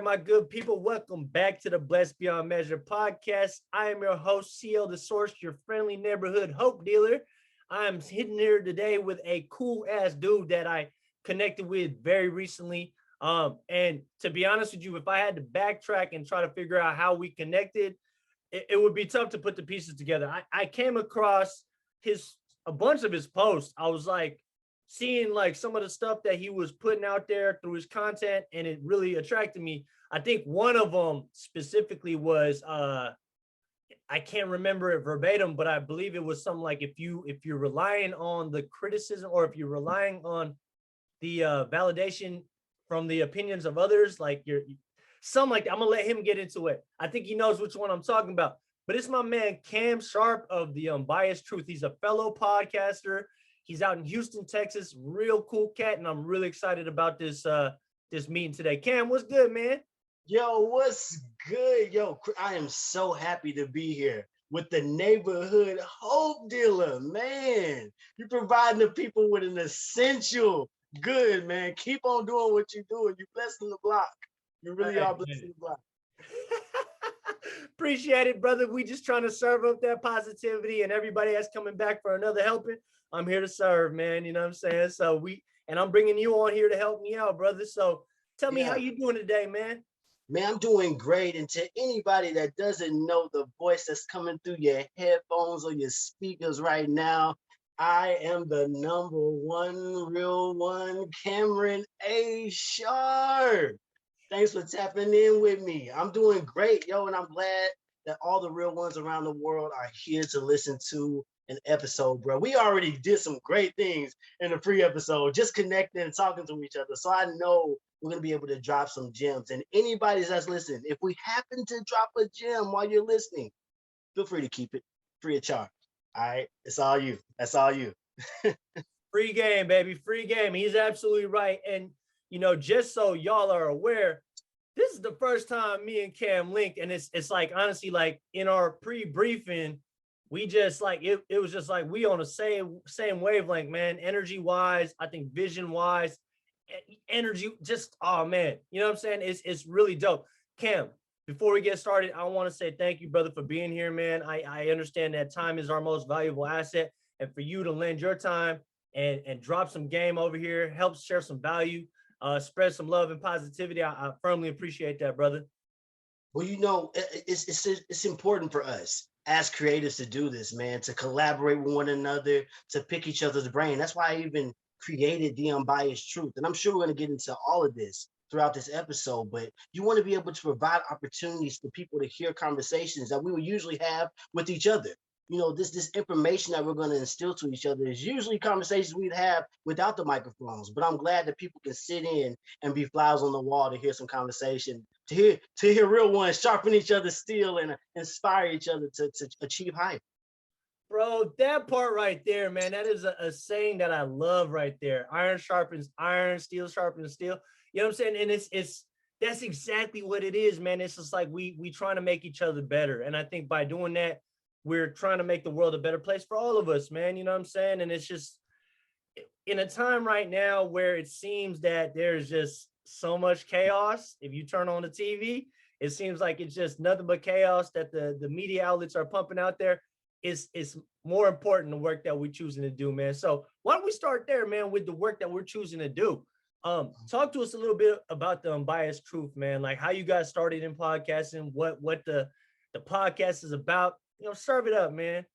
right, my good people, welcome back to the Blessed Beyond Measure podcast. I am your host, CL The Source, your friendly neighborhood hope dealer. I am sitting here today with a cool ass dude that I connected with very recently. And to be honest with you, if I had to backtrack and try to figure out how we connected, it would be tough to put the pieces together. I came across a bunch of his posts. I was like, seeing like some of the stuff that he was putting out there through his content, and it really attracted me. I think one of them specifically was I can't remember it verbatim, but I believe it was something like if you're relying on the criticism, or if you're relying on the validation from the opinions of others, like you're something like that. I'm gonna let him get into it. I think he knows which one I'm talking about. But it's my man Cam Sharpe of the Unbiased Truth. He's a fellow podcaster. He's out in Houston, Texas. Real cool cat, and I'm really excited about this meeting today. Cam, what's good, man? Yo, what's good? Yo, I am so happy to be here with the neighborhood hope dealer, man. You're providing the people with an essential good, man. Keep on doing what you're doing. You're blessing the block. You really are blessing the block. Appreciate it, brother. We just trying to serve up that positivity, and everybody that's coming back for another helping, I'm here to serve, man. You know what I'm saying? So I'm bringing you on here to help me out, brother. So tell me how you doing today, man. Man, I'm doing great. And to anybody that doesn't know the voice that's coming through your headphones or your speakers right now, I am the number one real one, Cameron A. Sharpe. Thanks for tapping in with me. I'm doing great, yo, and I'm glad that all the real ones around the world are here to listen to an episode, bro. We already did some great things in the free episode, just connecting and talking to each other. So I know we're going to be able to drop some gems. And anybody that's listening, if we happen to drop a gem while you're listening, feel free to keep it free of charge. All right? It's all you. That's all you. Free game, baby. Free game. He's absolutely right. And, you know, just so y'all are aware, this is the first time me and Cam linked. And it's like, honestly, like in our pre-briefing, we just like, it was just like, we on the same wavelength, man. Energy wise, I think vision wise, energy, just, oh man, you know what I'm saying? It's really dope. Cam, before we get started, I want to say thank you, brother, for being here, man. I understand that time is our most valuable asset, and for you to lend your time and drop some game over here, help share some value, spread some love and positivity. I firmly appreciate that, brother. Well, you know, it's important for us as creatives to do this, man, to collaborate with one another, to pick each other's brain. That's why I even created the Unbiased Truth. And I'm sure we're going to get into all of this throughout this episode, but you want to be able to provide opportunities for people to hear conversations that we would usually have with each other. You know, this information that we're going to instill to each other is usually conversations we'd have without the microphones. But I'm glad that people can sit in and be flies on the wall to hear some conversation, to hear real ones sharpen each other's steel and inspire each other to achieve higher. Bro, that part right there, man, that is a saying that I love right there. Iron sharpens iron, steel sharpens steel. You know what I'm saying? And that's exactly what it is, man. It's just like we trying to make each other better. And I think by doing that, we're trying to make the world a better place for all of us, man. You know what I'm saying? And it's just in a time right now where it seems that there's just so much chaos. If you turn on the TV, it seems like it's just nothing but chaos that the media outlets are pumping out there. It's more important the work that we're choosing to do, man. So why don't we start there, man, with the work that we're choosing to do? Talk to us a little bit about the Unbiased Truth, man. Like how you guys started in podcasting, what the podcast is about. You know, serve it up, man.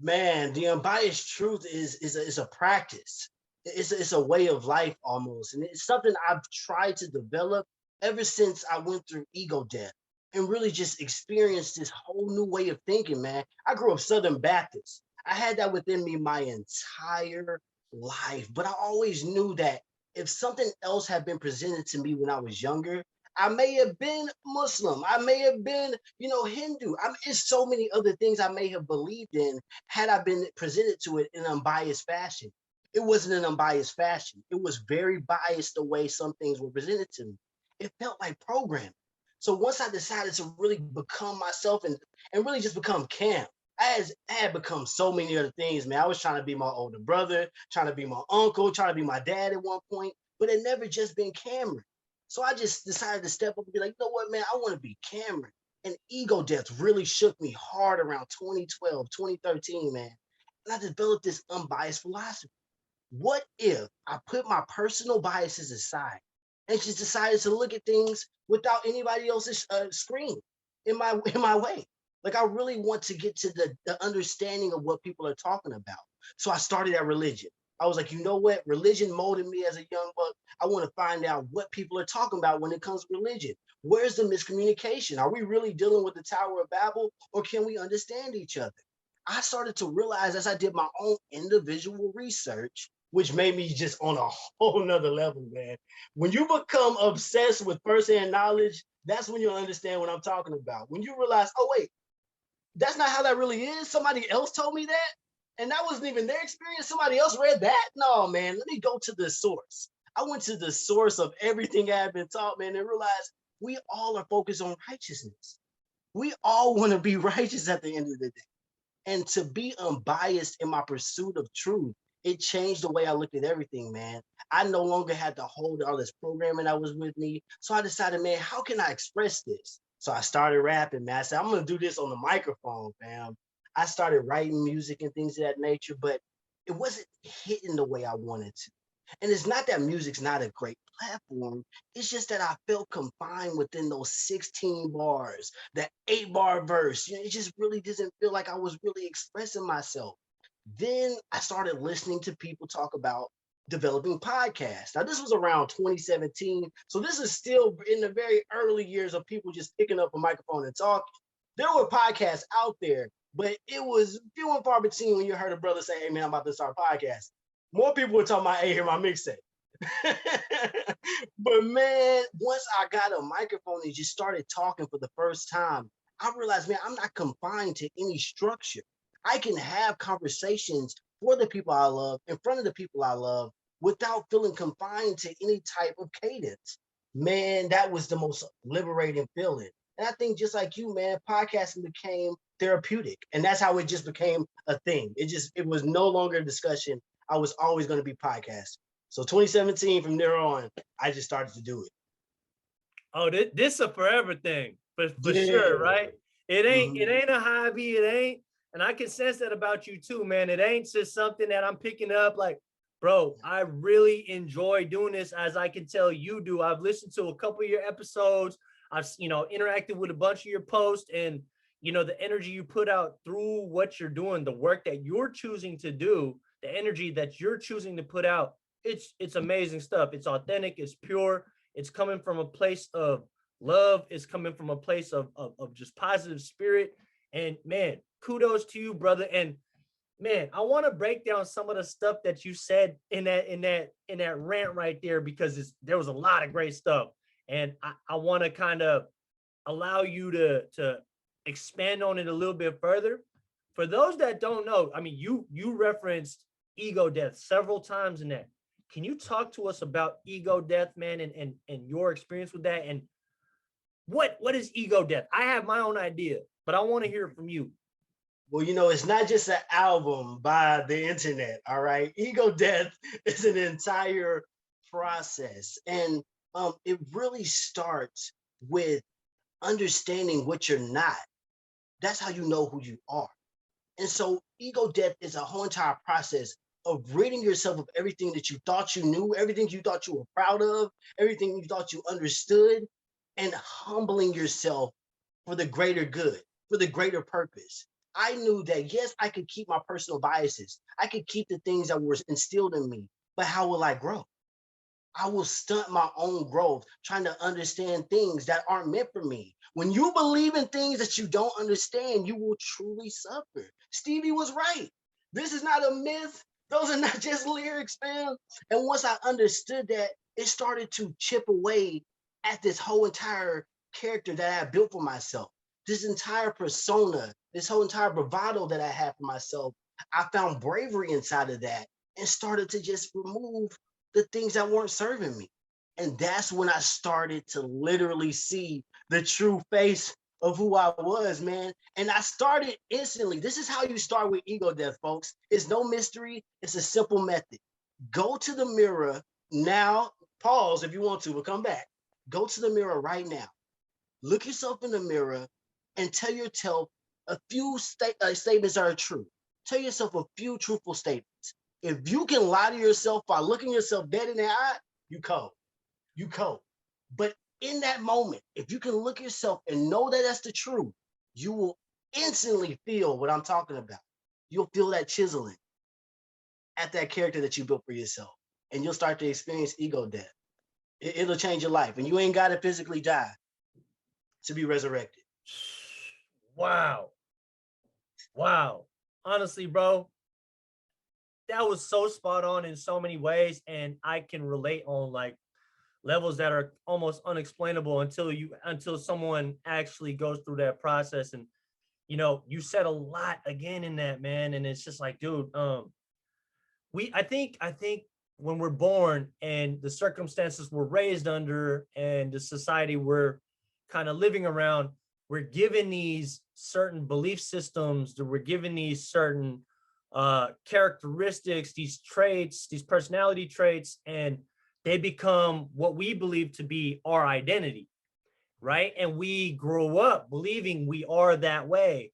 Man, the Unbiased Truth is a practice. It's a way of life almost, and it's something I've tried to develop ever since I went through ego death and really just experienced this whole new way of thinking, man. I grew up Southern Baptist. I had that within me my entire life, but I always knew that if something else had been presented to me when I was younger, I may have been Muslim. I may have been, Hindu. It's so many other things I may have believed in had I been presented to it in an unbiased fashion. It wasn't an unbiased fashion. It was very biased the way some things were presented to me. It felt like programming. So once I decided to really become myself and really just become Cam, I had become so many other things, man. I was trying to be my older brother, trying to be my uncle, trying to be my dad at one point, but it never just been Cameron. So I just decided to step up and be like, you know what, man, I want to be Cameron. And ego death really shook me hard around 2012, 2013, man. And I developed this unbiased philosophy. What if I put my personal biases aside and just decided to look at things without anybody else's screen in my way? Like I really want to get to the understanding of what people are talking about. So I started at religion. I was like, you know what? Religion molded me as a young buck. I want to find out what people are talking about when it comes to religion. Where's the miscommunication? Are we really dealing with the Tower of Babel, or can we understand each other? I started to realize as I did my own individual research, which made me just on a whole nother level, man. When you become obsessed with firsthand knowledge, that's when you'll understand what I'm talking about. When you realize, oh, wait, that's not how that really is. Somebody else told me that. And that wasn't even their experience. Somebody else read that. No, man, let me go to the source. I went to the source of everything I had been taught, man, and realized we all are focused on righteousness. We all want to be righteous at the end of the day. And to be unbiased in my pursuit of truth, it changed the way I looked at everything, man. I no longer had to hold all this programming that was with me. So I decided, man, how can I express this? So I started rapping, man. I said, I'm going to do this on the microphone, fam. I started writing music and things of that nature, but it wasn't hitting the way I wanted to. And it's not that music's not a great platform. It's just that I felt confined within those 16 bars, that 8-bar verse. You know, it just really doesn't feel like I was really expressing myself. Then I started listening to people talk about developing podcasts. Now, this was around 2017. So this is still in the very early years of people just picking up a microphone and talking. There were podcasts out there, but it was few and far between when you heard a brother say, hey, man, I'm about to start a podcast. More people were talking about, hey, hear my mixtape. But man, once I got a microphone and just started talking for the first time, I realized, man, I'm not confined to any structure. I can have conversations for the people I love, in front of the people I love, without feeling confined to any type of cadence. Man, that was the most liberating feeling. And I think just like you, man, podcasting became therapeutic. And that's how it just became a thing. It was no longer a discussion. I was always going to be podcasting. So 2017, from there on, I just started to do it. Oh, this a forever thing, for Yeah. sure, right? It Mhm. ain't a hobby. It ain't, and I can sense that about you too, man. It ain't just something that I'm picking up. Like, bro, I really enjoy doing this, as I can tell you do. I've listened to a couple of your episodes. I've interacted with a bunch of your posts, and the energy you put out through what you're doing, the work that you're choosing to do, the energy that you're choosing to put out. It's amazing stuff. It's authentic. It's pure. It's coming from a place of love. It's coming from a place of just positive spirit. And man, kudos to you, brother. And man, I want to break down some of the stuff that you said in that rant right there, because there was a lot of great stuff. And I want to kind of allow you to expand on it a little bit further. For those that don't know, I mean, you referenced ego death several times in that. Can you talk to us about ego death, man, and your experience with that? And what is ego death? I have my own idea, but I want to hear it from you. Well, it's not just an album by the internet, all right? Ego death is an entire process. And it really starts with understanding what you're not. That's how you know who you are. And so ego death is a whole entire process of ridding yourself of everything that you thought you knew, everything you thought you were proud of, everything you thought you understood, and humbling yourself for the greater good, for the greater purpose. I knew that, yes, I could keep my personal biases. I could keep the things that were instilled in me, but how will I grow? I will stunt my own growth trying to understand things that aren't meant for me. When you believe in things that you don't understand, you will truly suffer. Stevie was right. This is not a myth. Those are not just lyrics, fam. And once I understood that, it started to chip away at this whole entire character that I had built for myself. This entire persona, this whole entire bravado that I had for myself. I found bravery inside of that and started to just remove the things that weren't serving me. And that's when I started to literally see the true face of who I was, man. And I started instantly. This is how you start with ego death, folks. It's no mystery. It's a simple method. Go to the mirror now, pause if you want to, but come back. Go to the mirror right now. Look yourself in the mirror and tell yourself a few statements that are true. Tell yourself a few truthful statements. If you can lie to yourself by looking yourself dead in the eye, you cold. You cold. But in that moment, if you can look yourself and know that that's the truth, you will instantly feel what I'm talking about. You'll feel that chiseling at that character that you built for yourself. And you'll start to experience ego death. It'll change your life. And you ain't got to physically die to be resurrected. Wow. Wow. Honestly, bro, that was so spot on in so many ways. And I can relate on like levels that are almost unexplainable until someone actually goes through that process. And you said a lot again in that, man. And it's just like, dude, I think when we're born and the circumstances we're raised under and the society we're kind of living around, we're given these certain belief systems, that we're given these certain characteristics, these traits, these personality traits, and they become what we believe to be our identity, right? And we grow up believing we are that way.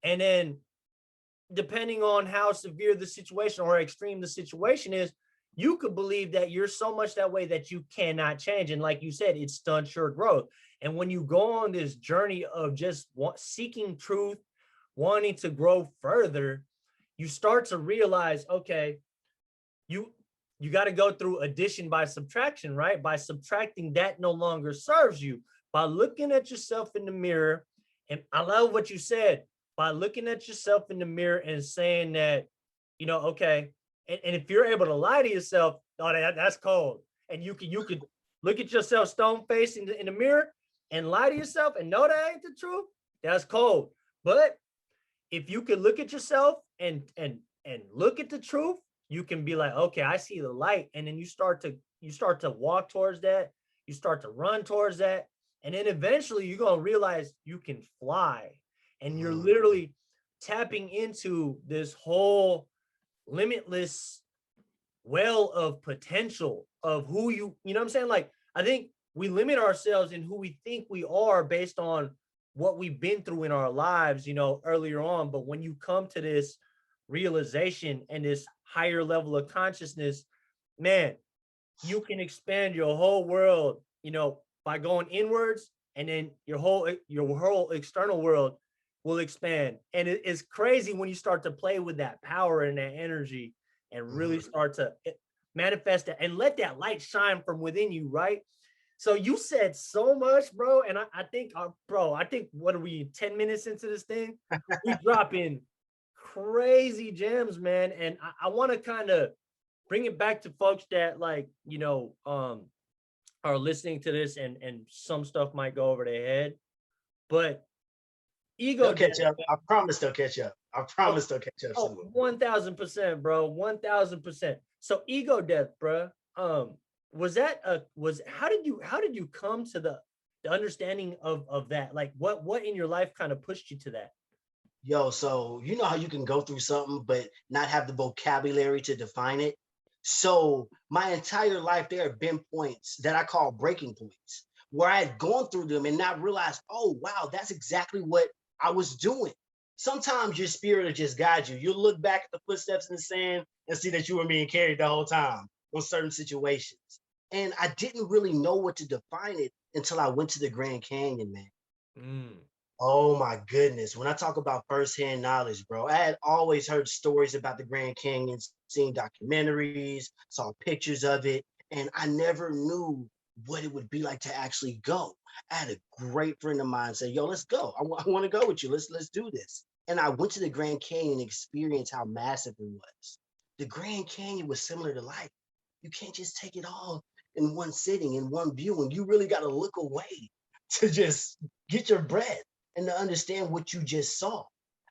And then depending on how severe the situation or extreme the situation is, you could believe that you're so much that way that you cannot change. And like you said, it stunts your growth. And when you go on this journey of just seeking truth, wanting to grow further, you start to realize, okay, you got to go through addition by subtraction, right? By subtracting that no longer serves you. By looking at yourself in the mirror, and I love what you said, by looking at yourself in the mirror and saying that, okay, and if you're able to lie to yourself, oh, that's cold. And you could look at yourself stone faced in the mirror and lie to yourself and know that ain't the truth. That's cold. But if you can look at yourself and look at the truth, you can be like, okay, I see the light. And then you start to walk towards that. You start to run towards that. And then eventually you're going to realize you can fly. And you're literally tapping into this whole limitless well of potential of who you know what I'm saying? Like, I think we limit ourselves in who we think we are based on what we've been through in our lives, earlier on. But when you come to this realization and this higher level of consciousness, man, you can expand your whole world, by going inwards, and then your whole external world will expand. And it is crazy when you start to play with that power and that energy and really start to manifest it and let that light shine from within you, right? So you said so much, bro. And I think, what are we, 10 minutes into this thing? We dropping crazy gems, man. And I want to kind of bring it back to folks that are listening to this and some stuff might go over their head. But ego they'll catch up. I promise they'll catch up. I promise they'll catch up. Oh, 1000%, bro. 1000%. So ego death, bro. How did you come to the understanding of that? Like what in your life kind of pushed you to that? Yo, so you know how you can go through something but not have the vocabulary to define it? So my entire life, there have been points that I call breaking points where I had gone through them and not realized, oh, wow, that's exactly what I was doing. Sometimes your spirit will just guide you. You'll look back at the footsteps in the sand and see that you were being carried the whole time on certain situations. And I didn't really know what to define it until I went to the Grand Canyon, man. Oh my goodness. When I talk about firsthand knowledge, bro, I had always heard stories about the Grand Canyon, seen documentaries, saw pictures of it, and I never knew what it would be like to actually go. I had a great friend of mine say, yo, let's go. I want to go with you. Let's do this. And I went to the Grand Canyon and experienced how massive it was. The Grand Canyon was similar to life. You can't just take it all in one sitting, in one view, and you really got to look away to just get your breath and to understand what you just saw.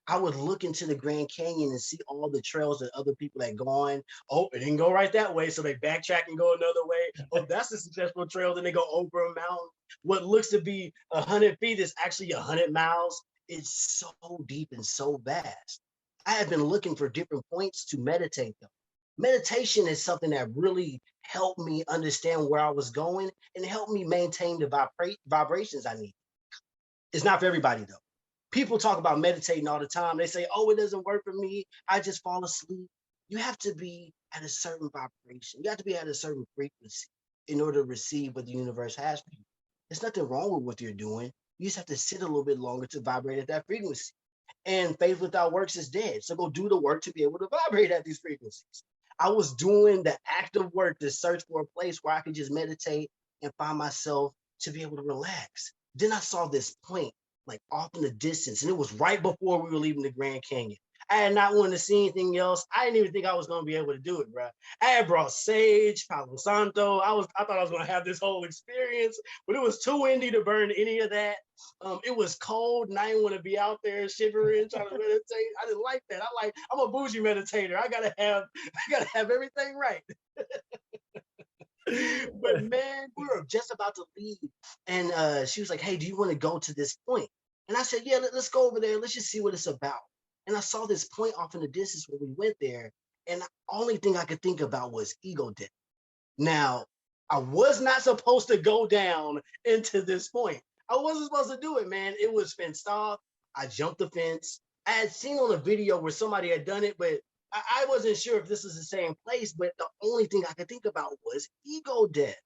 I would look into the Grand Canyon and see all the trails that other people had gone. Oh, it didn't go right that way, so they backtrack and go another way. Oh, that's a successful trail. Then they go over a mountain. What looks to be 100 feet is actually 100 miles. It's so deep and so vast. I have been looking for different points to meditate though. Meditation is something that really helped me understand where I was going and helped me maintain the vibrations I need. It's not for everybody though. People talk about meditating all the time. They say, oh, it doesn't work for me. I just fall asleep. You have to be at a certain vibration. You have to be at a certain frequency in order to receive what the universe has for you. There's nothing wrong with what you're doing. You just have to sit a little bit longer to vibrate at that frequency. And faith without works is dead. So go do the work to be able to vibrate at these frequencies. I was doing the active work to search for a place where I could just meditate and find myself to be able to relax. Then I saw this point like off in the distance, and it was right before we were leaving the Grand Canyon. I had not wanted to see anything else. I didn't even think I was going to be able to do it, bro. I had brought sage, Palo Santo. I thought I was going to have this whole experience, but it was too windy to burn any of that. It was cold, and I didn't want to be out there shivering, trying to meditate. I didn't like that. I'm a bougie meditator. I gotta have everything right. But man, we were just about to leave, and she was like, "Hey, do you want to go to this point?" And I said, "Yeah, let's go over there. Let's just see what it's about." And I saw this point off in the distance when we went there, and the only thing I could think about was ego death. Now, I was not supposed to go down into this point. I wasn't supposed to do it, man. It was fenced off. I jumped the fence. I had seen on a video where somebody had done it, but I wasn't sure if this was the same place, but the only thing I could think about was ego death.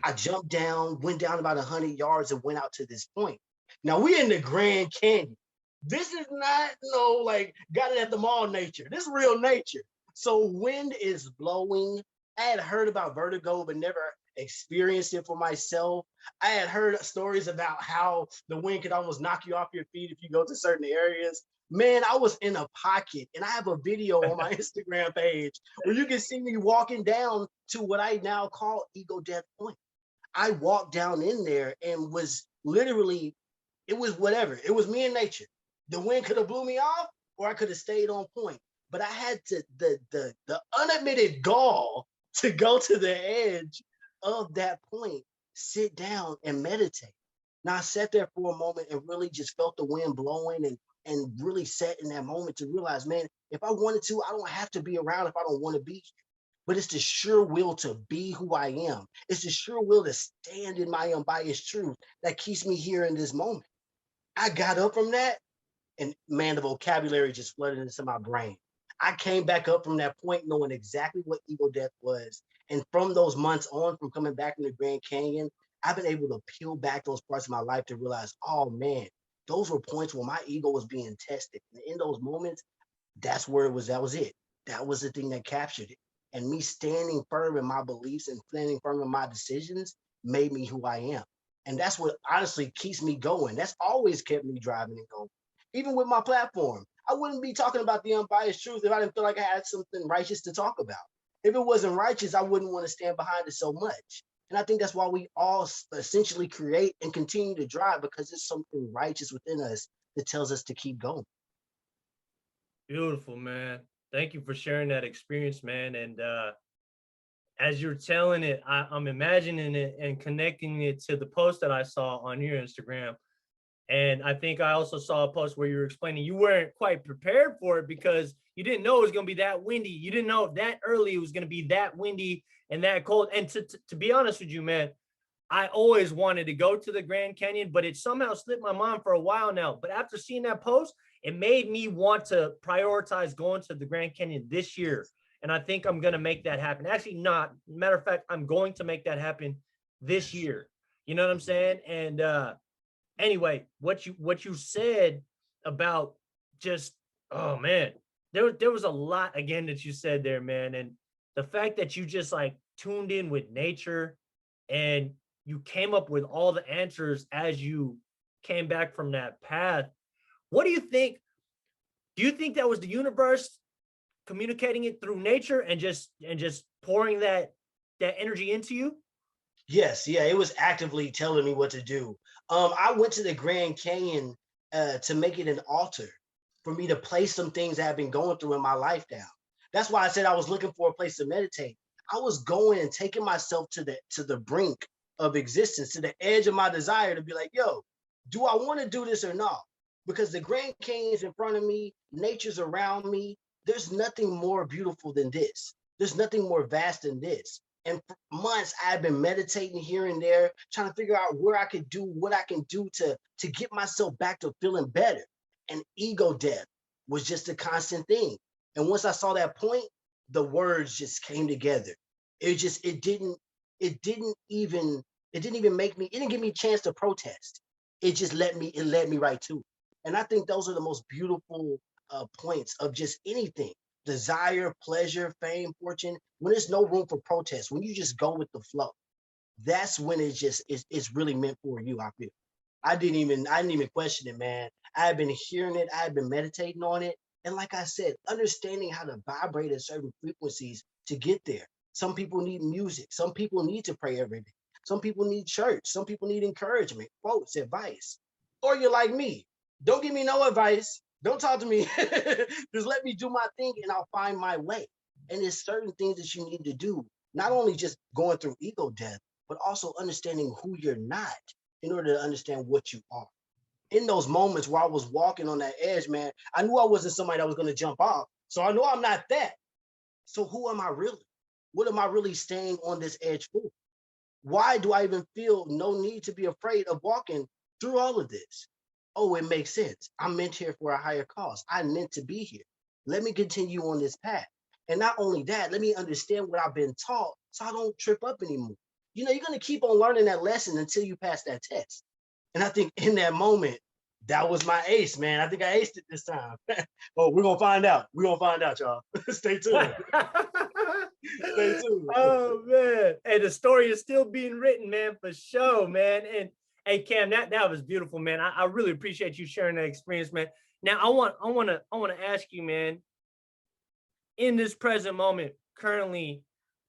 I jumped down, went down about 100 yards and went out to this point. Now we're in the Grand Canyon. This is not like got it at the mall nature. This is real nature. So wind is blowing. I had heard about vertigo, but never experienced it for myself. I had heard stories about how the wind could almost knock you off your feet if you go to certain areas. Man, I was in a pocket, and I have a video on my Instagram page where you can see me walking down to what I now call ego death point. I walked down in there and was literally, it was whatever. It was me and nature. The wind could have blew me off, or I could have stayed on point. But I had to the unadmitted gall to go to the edge of that point, sit down and meditate. Now I sat there for a moment and really just felt the wind blowing and really sat in that moment to realize, man, if I wanted to, I don't have to be around if I don't want to be here. But it's the sure will to be who I am. It's the sure will to stand in my unbiased truth that keeps me here in this moment. I got up from that, and man, the vocabulary just flooded into my brain. I came back up from that point knowing exactly what ego death was. And from those months on, from coming back from the Grand Canyon, I've been able to peel back those parts of my life to realize, oh man, those were points where my ego was being tested. And in those moments, that's where it was. That was it. That was the thing that captured it. And me standing firm in my beliefs and standing firm in my decisions made me who I am. And that's what honestly keeps me going. That's always kept me driving and going. Even with my platform, I wouldn't be talking about the unbiased truth if I didn't feel like I had something righteous to talk about. If it wasn't righteous, I wouldn't want to stand behind it so much. And I think that's why we all essentially create and continue to drive, because there's something righteous within us that tells us to keep going. Beautiful, man. Thank you for sharing that experience, man. And as you're telling it, I'm imagining it and connecting it to the post that I saw on your Instagram. And I think I also saw a post where you were explaining you weren't quite prepared for it because you didn't know it was going to be that windy. You didn't know that early it was going to be that windy and that cold. And to be honest with you, man, I always wanted to go to the Grand Canyon, but it somehow slipped my mind for a while now. But after seeing that post, it made me want to prioritize going to the Grand Canyon this year. And I think I'm going to make that happen. Actually, not. Matter of fact, I'm going to make that happen this year. You know what I'm saying? And anyway, what you said about just, oh man, there was a lot again that you said there, man. And the fact that you just like tuned in with nature and you came up with all the answers as you came back from that path. What do you think? Do you think that was the universe communicating it through nature and just pouring that energy into you? Yes, yeah, it was actively telling me what to do. I went to the Grand Canyon to make it an altar for me to place some things that I've been going through in my life down. That's why I said I was looking for a place to meditate. I was going and taking myself to the brink of existence, to the edge of my desire to be like, yo, do I want to do this or not? Because the Grand Canyon's in front of me, nature's around me. there's nothing more beautiful than this. There's nothing more vast than this. And for months, I've been meditating here and there, trying to figure out where I could do what I can do to get myself back to feeling better. And ego death was just a constant thing. And once I saw that point, the words just came together. It didn't even make me, it didn't give me a chance to protest. It led me right to it. And I think those are the most beautiful points of just anything: desire, pleasure, fame, fortune. When there's no room for protest, when you just go with the flow, that's when it's really meant for you. I feel. I didn't even question it, man. I had been hearing it, I had been meditating on it. And like I said, understanding how to vibrate at certain frequencies to get there. Some people need music, some people need to pray every day. Some people need church, some people need encouragement, quotes, advice. Or you're like me. Don't give me no advice. Don't talk to me. Just let me do my thing and I'll find my way. And there's certain things that you need to do, not only just going through ego death, but also understanding who you're not in order to understand what you are. In those moments where I was walking on that edge, man, I knew I wasn't somebody that was going to jump off. So I know I'm not that. So who am I really? What am I really staying on this edge for? Why do I even feel no need to be afraid of walking through all of this? Oh, it makes sense. I'm meant here for a higher cause. I'm meant to be here. Let me continue on this path. And not only that, let me understand what I've been taught so I don't trip up anymore. You're going to keep on learning that lesson until you pass that test. And I think in that moment, that was my ace, man. I think I aced it this time. Oh, we're going to find out. We're going to find out, y'all. Stay tuned. Stay tuned. Oh, man. Hey, the story is still being written, man, for sure, man. And hey, Cam, that was beautiful, man. I really appreciate you sharing that experience, man. Now, I want to ask you, man, in this present moment, currently,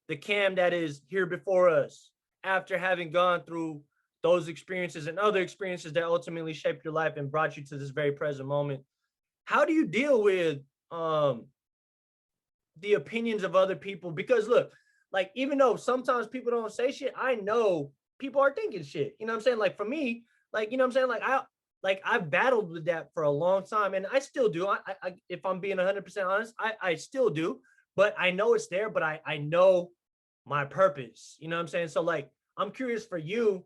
the Cam that is here before us, after having gone through those experiences and other experiences that ultimately shaped your life and brought you to this very present moment, how do you deal with the opinions of other people? Because look, like, even though sometimes people don't say shit, I know people are thinking shit. You know what I'm saying? Like, for me, like, you know what I'm saying? Like I've battled with that for a long time, and I still do. I if I'm being 100% honest, I still do. But I know it's there, but I know my purpose. You know what I'm saying? So, like, I'm curious for you,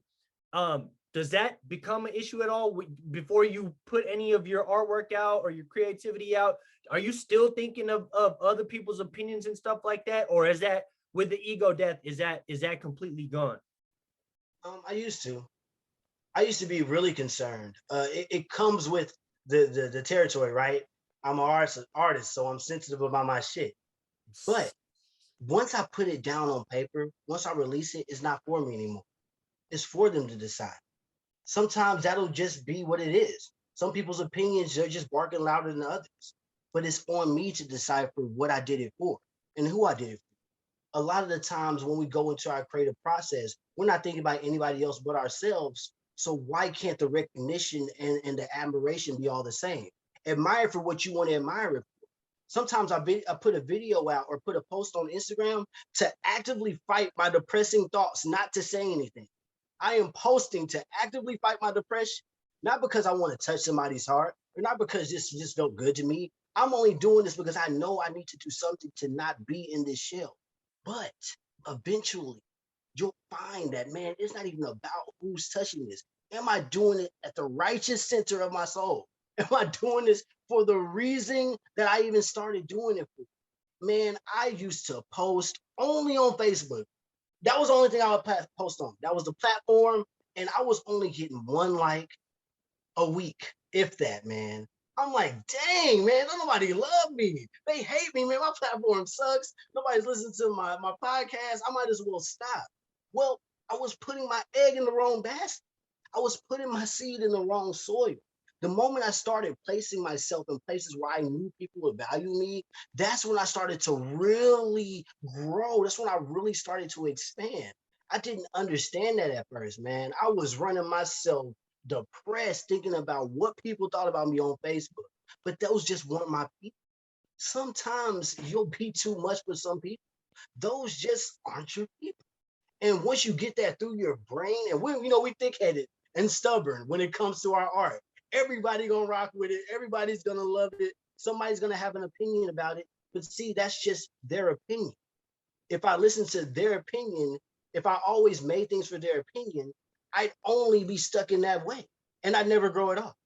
does that become an issue at all before you put any of your artwork out or your creativity out? Are you still thinking of other people's opinions and stuff like that? Or is that, with the ego death, is that completely gone? I used to. I used to be really concerned. It comes with the territory, right? I'm an artist, so I'm sensitive about my shit. But once I put it down on paper, once I release it, it's not for me anymore. It's for them to decide. Sometimes that'll just be what it is. Some people's opinions are just barking louder than others. But it's on me to decide for what I did it for and who I did it for. A lot of the times when we go into our creative process, we're not thinking about anybody else but ourselves. So why can't the recognition and the admiration be all the same? Admire for what you want to admire it. Sometimes I put a video out or put a post on Instagram to actively fight my depressing thoughts, not to say anything. I am posting to actively fight my depression, not because I want to touch somebody's heart or not because this just felt good to me. I'm only doing this because I know I need to do something to not be in this shell. But eventually, you'll find that, man, it's not even about who's touching this. Am I doing it at the righteous center of my soul? Am I doing this for the reason that I even started doing it for? Man, I used to post only on Facebook. That was the only thing I would post on. That was the platform. And I was only getting one like a week, if that, man. I'm like, dang, man, don't nobody love me. They hate me, man. My platform sucks. Nobody's listening to my podcast. I might as well stop. Well, I was putting my egg in the wrong basket. I was putting my seed in the wrong soil. The moment I started placing myself in places where I knew people would value me, that's when I started to really grow. That's when I really started to expand. I didn't understand that at first, man. I was running myself depressed, thinking about what people thought about me on Facebook. But those just weren't my people. Sometimes you'll be too much for some people. Those just aren't your people. And once you get that through your brain, and we thick-headed and stubborn when it comes to our art. Everybody gonna rock with it. Everybody's gonna love it. Somebody's gonna have an opinion about it. But see, that's just their opinion. If I listen to their opinion, if I always made things for their opinion, I'd only be stuck in that way. And I'd never grow it up.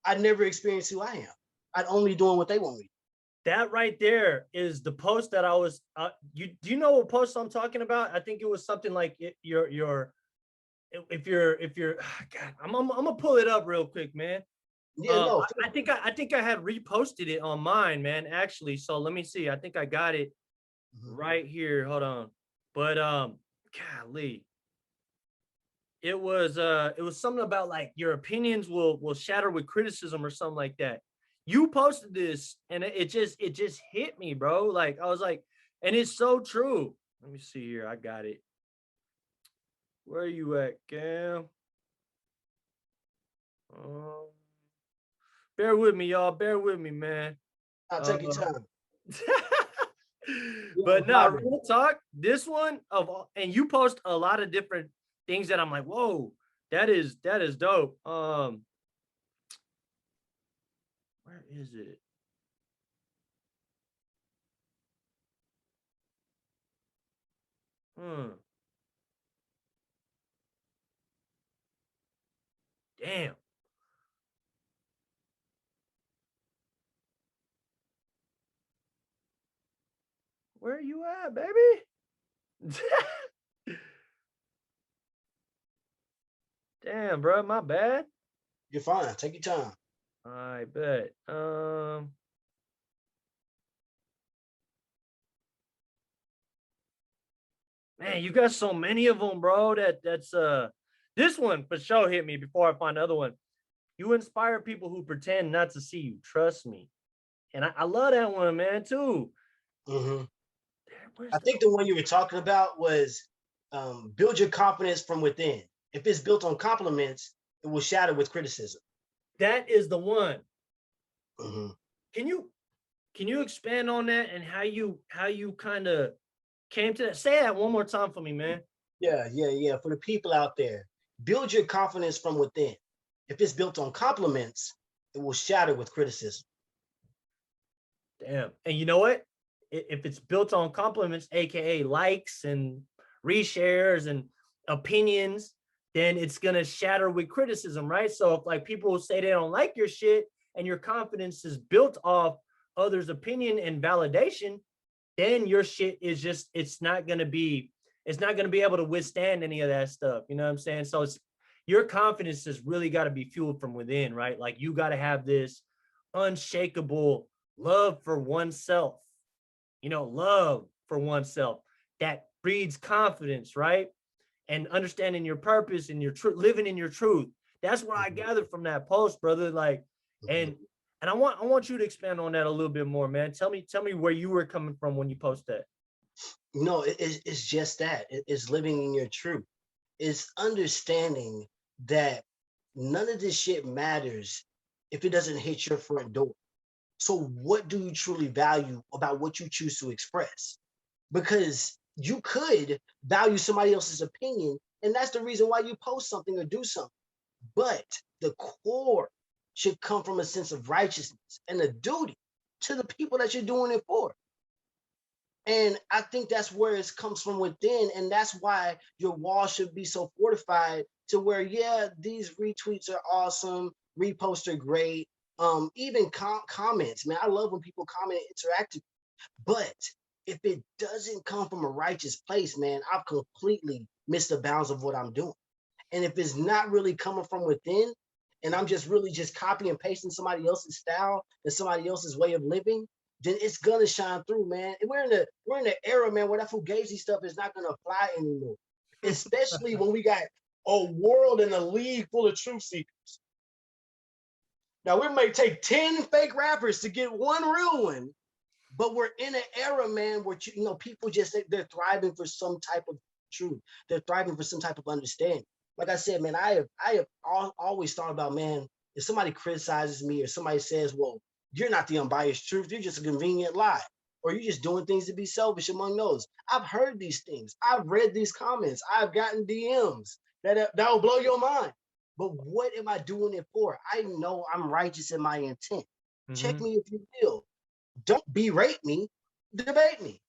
I'd never experience who I am. I'd only doing what they want me. That right there is the post that I was. Do you know what post I'm talking about? I think it was something like your if you're God, I'm gonna pull it up real quick, man. Yeah, no. I think I had reposted it on mine, man. Actually, so let me see. I think I got it right here. Hold on, but golly, it was something about like your opinions will shatter with criticism or something like that. You posted this and it just hit me, bro. Like I was like, and it's so true. Let me see here. I got it. Where are you at, Cam? Bear with me, y'all. Bear with me, man. I'll take your time. But no, real talk. This one and you post a lot of different things that I'm like, whoa, that is dope. Where is it? Damn. Where are you at, baby? Damn, bro, my bad. You're fine. Take your time. I bet. Man, you got so many of them, bro. That's this one for sure hit me before I find the other one. You inspire people who pretend not to see you. Trust me. And I love that one, man, too. Mm-hmm. I think the one you were talking about was build your confidence from within. If it's built on compliments, it will shatter with criticism. That is the one. Mm-hmm. Can you expand on that and how you kind of came to that? Say that one more time for me, man. Yeah. For the people out there, build your confidence from within. If it's built on compliments, it will shatter with criticism. Damn. And you know what? If it's built on compliments, aka likes and reshares and opinions, then it's gonna shatter with criticism, right? So if like people say they don't like your shit and your confidence is built off others' opinion and validation, then your shit is just it's not gonna be able to withstand any of that stuff. You know what I'm saying? So it's your confidence has really got to be fueled from within, right? Like you got to have this unshakable love for oneself, love for oneself that breeds confidence, right? And understanding your purpose and your living in your truth. That's what I gathered from that post, brother. Like, and I want you to expand on that a little bit more, man. Tell me where you were coming from when you post that. No, it's just that. It's living in your truth. It's understanding that none of this shit matters if it doesn't hit your front door. So what do you truly value about what you choose to express? Because you could value somebody else's opinion, and that's the reason why you post something or do something. But the core should come from a sense of righteousness and a duty to the people that you're doing it for. And I think that's where it comes from within. And that's why your wall should be so fortified to where, yeah, these retweets are awesome, reposts are great. Even comments, man, I love when people comment interactive. But if it doesn't come from a righteous place, man, I've completely missed the bounds of what I'm doing. And if it's not really coming from within, and I'm just really just copy and pasting somebody else's style and somebody else's way of living, then it's gonna shine through, man. And we're in the era, man, where that fugazi stuff is not gonna apply anymore. Especially when we got a world and a league full of truth seekers. Now we may take 10 fake rappers to get one real one, but we're in an era, man, where people just they're thriving for some type of truth. They're thriving for some type of understanding. Like I said, man, I have always thought about, man, if somebody criticizes me or somebody says, well, you're not the unbiased truth, you're just a convenient lie, or you're just doing things to be selfish among those. I've heard these things. I've read these comments. I've gotten DMs that will blow your mind. But what am I doing it for? I know I'm righteous in my intent. Check me if you will. Don't berate me. debate me.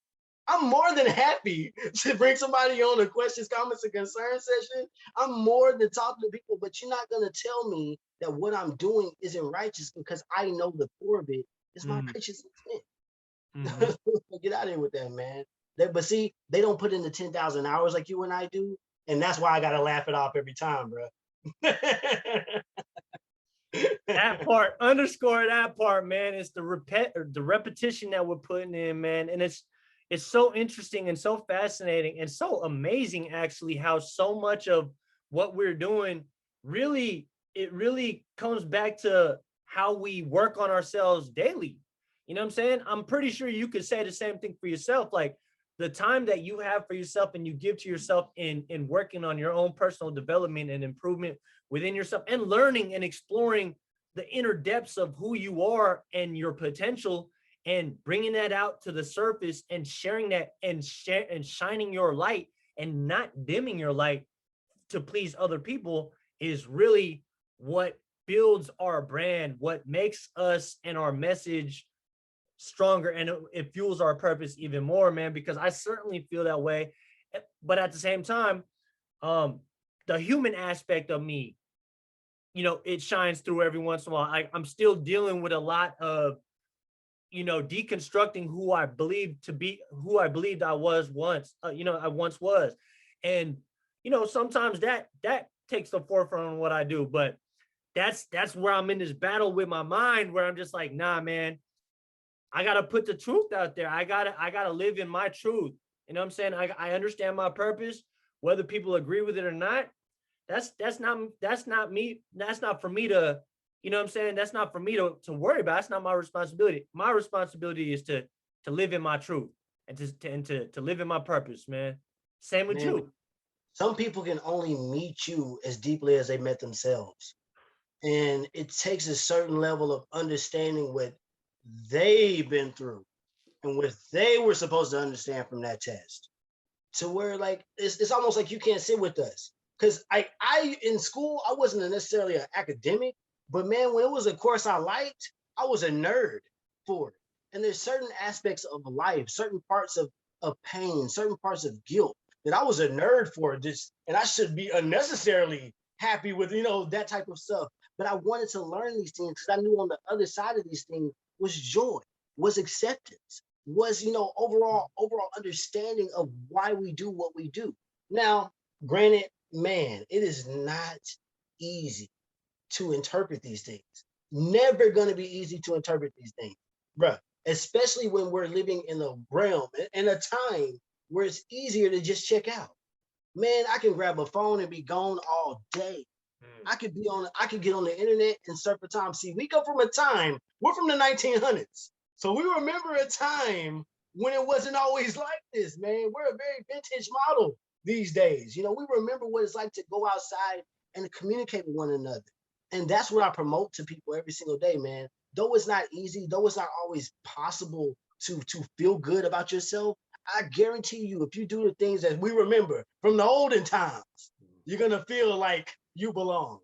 I'm more than happy to bring somebody on a questions, comments, and concern session. I'm more than talking to people, but you're not gonna tell me that what I'm doing isn't righteous because I know the core of it is my righteous intent. Get out of here with that, man. But see, they don't put in the 10,000 hours like you and I do, and that's why I gotta laugh it off every time, bro. That part, underscore that part, man. It's the repetition that we're putting in, man. And it's so interesting and so fascinating and so amazing, actually, how so much of what we're doing really comes back to how we work on ourselves daily. You know what I'm saying? I'm pretty sure you could say the same thing for yourself. Like the time that you have for yourself and you give to yourself in working on your own personal development and improvement within yourself and learning and exploring the inner depths of who you are and your potential and bringing that out to the surface and sharing that and shining your light and not dimming your light to please other people is really what builds our brand, what makes us and our message stronger, and it fuels our purpose even more, man, because I certainly feel that way. But at the same time, the human aspect of me, it shines through every once in a while. I'm still dealing with a lot of, deconstructing who I believed I was once, I once was. And, sometimes that takes the forefront on what I do, but that's where I'm in this battle with my mind where I'm just like, nah, man, I got to put the truth out there. I gotta live in my truth. You know what I'm saying? I understand my purpose, whether people agree with it or not. That's not me. That's not for me to, you know what I'm saying? That's not for me to worry about. That's not my responsibility. My responsibility is to live in my truth and to live in my purpose, man. Same with you. Some people can only meet you as deeply as they met themselves. And it takes a certain level of understanding what they've been through and what they were supposed to understand from that test to where like it's almost like you can't sit with us. Because I in school, I wasn't necessarily an academic, but man, when it was a course I liked, I was a nerd for it. And there's certain aspects of life, certain parts of pain, certain parts of guilt that I was a nerd for this, and I should be unnecessarily happy with, that type of stuff. But I wanted to learn these things because I knew on the other side of these things was joy, was acceptance, was, overall understanding of why we do what we do. Now, granted, man, it is not easy to interpret these things. Never going to be easy to interpret these things, bruh, especially when we're living in a realm, in a time where it's easier to just check out. Man, I can grab a phone and be gone all day. I could get on the internet and surf for time. See, we come from a time, we're from the 1900s. So we remember a time when it wasn't always like this, man. We're a very vintage model these days. We remember what it's like to go outside and to communicate with one another. And that's what I promote to people every single day, man. Though it's not easy, though it's not always possible to feel good about yourself, I guarantee you, if you do the things that we remember from the olden times, you're going to feel like you belong.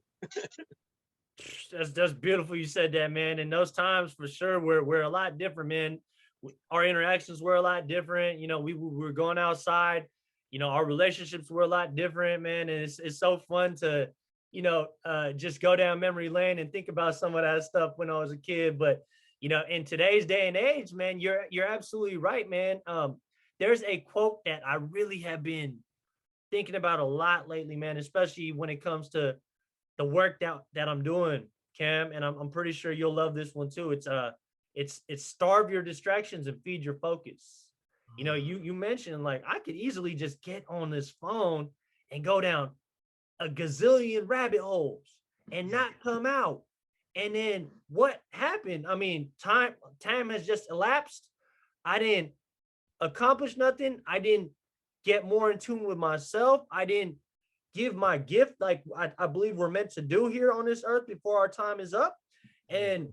That's beautiful. You said that, man. In those times, for sure, we're a lot different, man. Our interactions were a lot different. We were going outside. Our relationships were a lot different, man. And it's so fun to, just go down memory lane and think about some of that stuff when I was a kid. But in today's day and age, man, you're absolutely right, man. There's a quote that I really have been thinking about a lot lately, man, especially when it comes to the work that I'm doing, Cam, and I'm pretty sure you'll love this one too. It's starve your distractions and feed your focus. You mentioned like I could easily just get on this phone and go down a gazillion rabbit holes and not come out. And then what happened? I mean, time has just elapsed. I didn't accomplish nothing. I didn't get more in tune with myself. I didn't give my gift like I believe we're meant to do here on this earth before our time is up. And,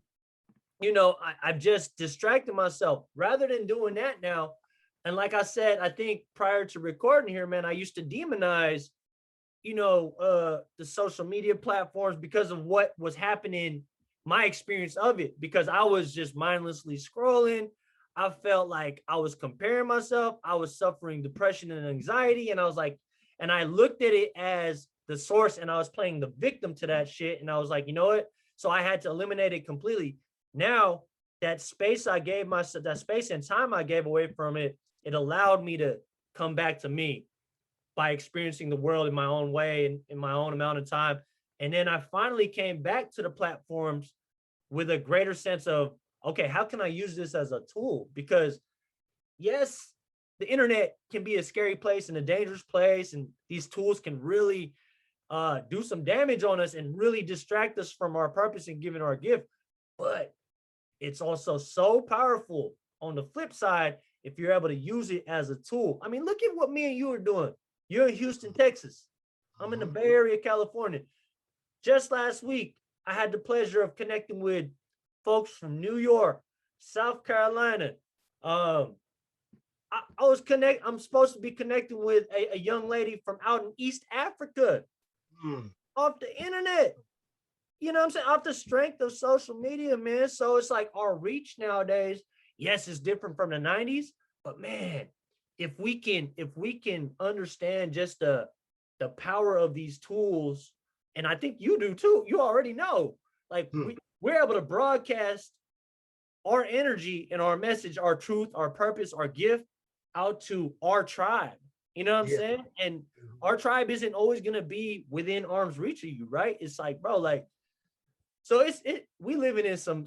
I've just distracted myself rather than doing that now. And like I said, I think prior to recording here, man, I used to demonize, the social media platforms because of what was happening, my experience of it, because I was just mindlessly scrolling. I felt like I was comparing myself. I was suffering depression and anxiety. And I was like, and I looked at it as the source and I was playing the victim to that shit. And I was like, you know what? So I had to eliminate it completely. Now that space I gave myself, that space and time I gave away from it, it allowed me to come back to me by experiencing the world in my own way and in my own amount of time. And then I finally came back to the platforms with a greater sense of, okay, how can I use this as a tool? Because yes, the internet can be a scary place and a dangerous place, and these tools can really do some damage on us and really distract us from our purpose and giving our gift. But it's also so powerful on the flip side if you're able to use it as a tool. I mean, look at what me and you are doing. You're in Houston, Texas. I'm in the Bay Area, California. Just last week, I had the pleasure of connecting with folks from New York, South Carolina. I'm supposed to be connecting with a young lady from out in East Africa off the internet. You know what I'm saying? Off the strength of social media, man. So it's like our reach nowadays, yes, it's different from the 90s, but man, if we can understand just the power of these tools, and I think you do too, you already know, like we're able to broadcast our energy and our message, our truth, our purpose, our gift out to our tribe. You know what I'm saying? And our tribe isn't always going to be within arm's reach of you, right? It's like, bro, like, so we living in some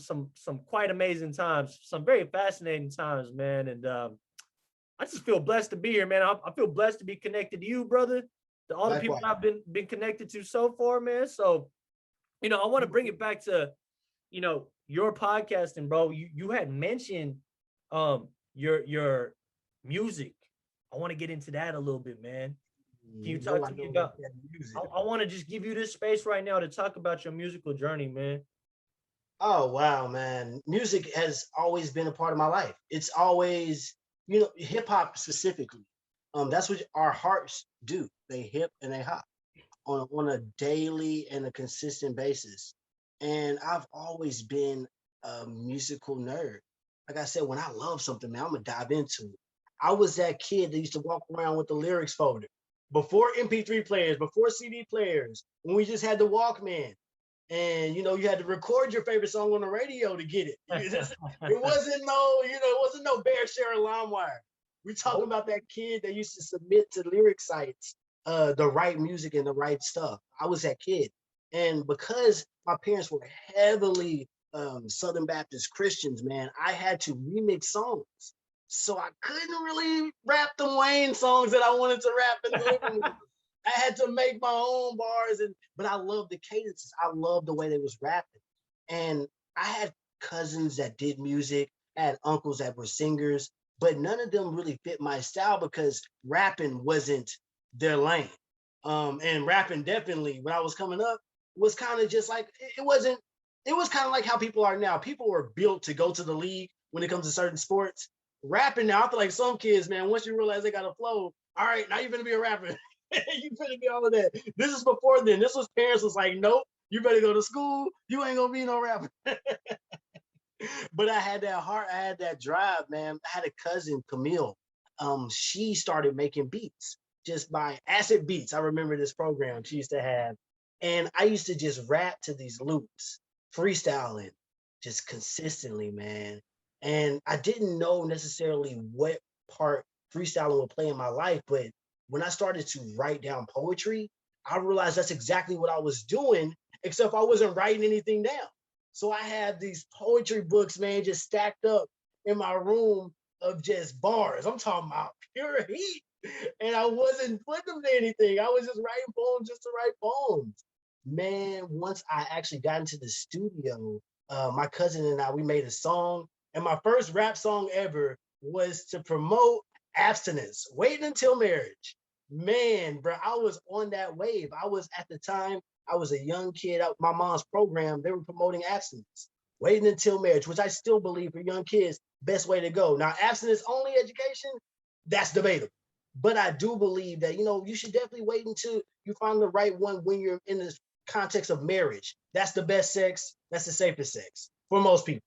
quite amazing times, some very fascinating times, man. And I just feel blessed to be here, man. I feel blessed to be connected to you, brother. To all the people I've been connected to so far, man. So, you know, I want to bring it back to, you know, your podcasting, bro. You had mentioned your music. I want to get into that a little bit, man. Can you talk to me about music? I want to just give you this space right now to talk about your musical journey, man. Oh wow, man. Music has always been a part of my life. It's always, you know, hip hop specifically. That's what our hearts do. They hip and they hop on a daily and a consistent basis. And I've always been a musical nerd. Like I said, when I love something, man, I'm gonna dive into it. I was that kid that used to walk around with the lyrics folder before MP3 players, before CD players, when we just had the Walkman. And you know, you had to record your favorite song on the radio to get it. It wasn't no, you know, it wasn't no Bear Share LimeWire. We're talking about that kid that used to submit to lyric sites the right music and the right stuff. I was that kid. And because my parents were heavily Southern Baptist Christians, man, I had to remix songs. So I couldn't really rap the Wayne songs that I wanted to rap in the living room. I had to make my own bars, but I loved the cadences. I loved the way they was rapping. And I had cousins that did music, I had uncles that were singers, but none of them really fit my style because rapping wasn't their lane. And rapping definitely, when I was coming up, was kind of just like, it was kind of like how people are now. People were built to go to the league when it comes to certain sports. Rapping now, I feel like some kids, man, once you realize they got a flow, all right, now you're gonna be a rapper. You better be all of that. This is before then. This was parents was like, nope, you better go to school. You ain't gonna be no rapper. But I had that heart, I had that drive, man. I had a cousin, Camille. She started making beats just by acid beats. I remember this program she used to have. And I used to just rap to these loops, freestyling, just consistently, man. And I didn't know necessarily what part freestyling would play in my life, but when I started to write down poetry, I realized that's exactly what I was doing, except I wasn't writing anything down. So I had these poetry books, man, just stacked up in my room of just bars. I'm talking about pure heat. And I wasn't putting them to anything. I was just writing poems just to write poems. Man, once I actually got into the studio, my cousin and I, we made a song. And my first rap song ever was to promote abstinence, waiting until marriage. Man, bro, I was on that wave. I was at the time, I was a young kid. My mom's program, they were promoting abstinence, waiting until marriage, which I still believe for young kids, best way to go. Now, abstinence only education, that's debatable. But I do believe that, you know, you should definitely wait until you find the right one when you're in the context of marriage. That's the best sex. That's the safest sex for most people.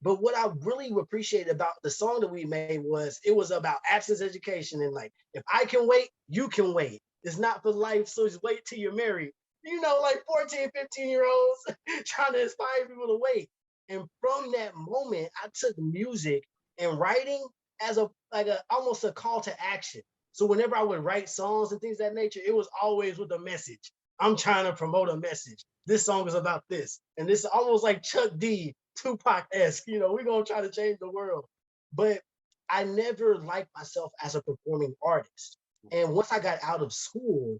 But what I really appreciated about the song that we made was it was about absence education and like, if I can wait, you can wait. It's not for life, so just wait till you're married. Like 14, 15-year-olds trying to inspire people to wait. And from that moment, I took music and writing as a almost a call to action. So whenever I would write songs and things of that nature, it was always with a message. I'm trying to promote a message. This song is about this. And this is almost like Chuck D, Tupac-esque, we're going to try to change the world. But I never liked myself as a performing artist. And once I got out of school,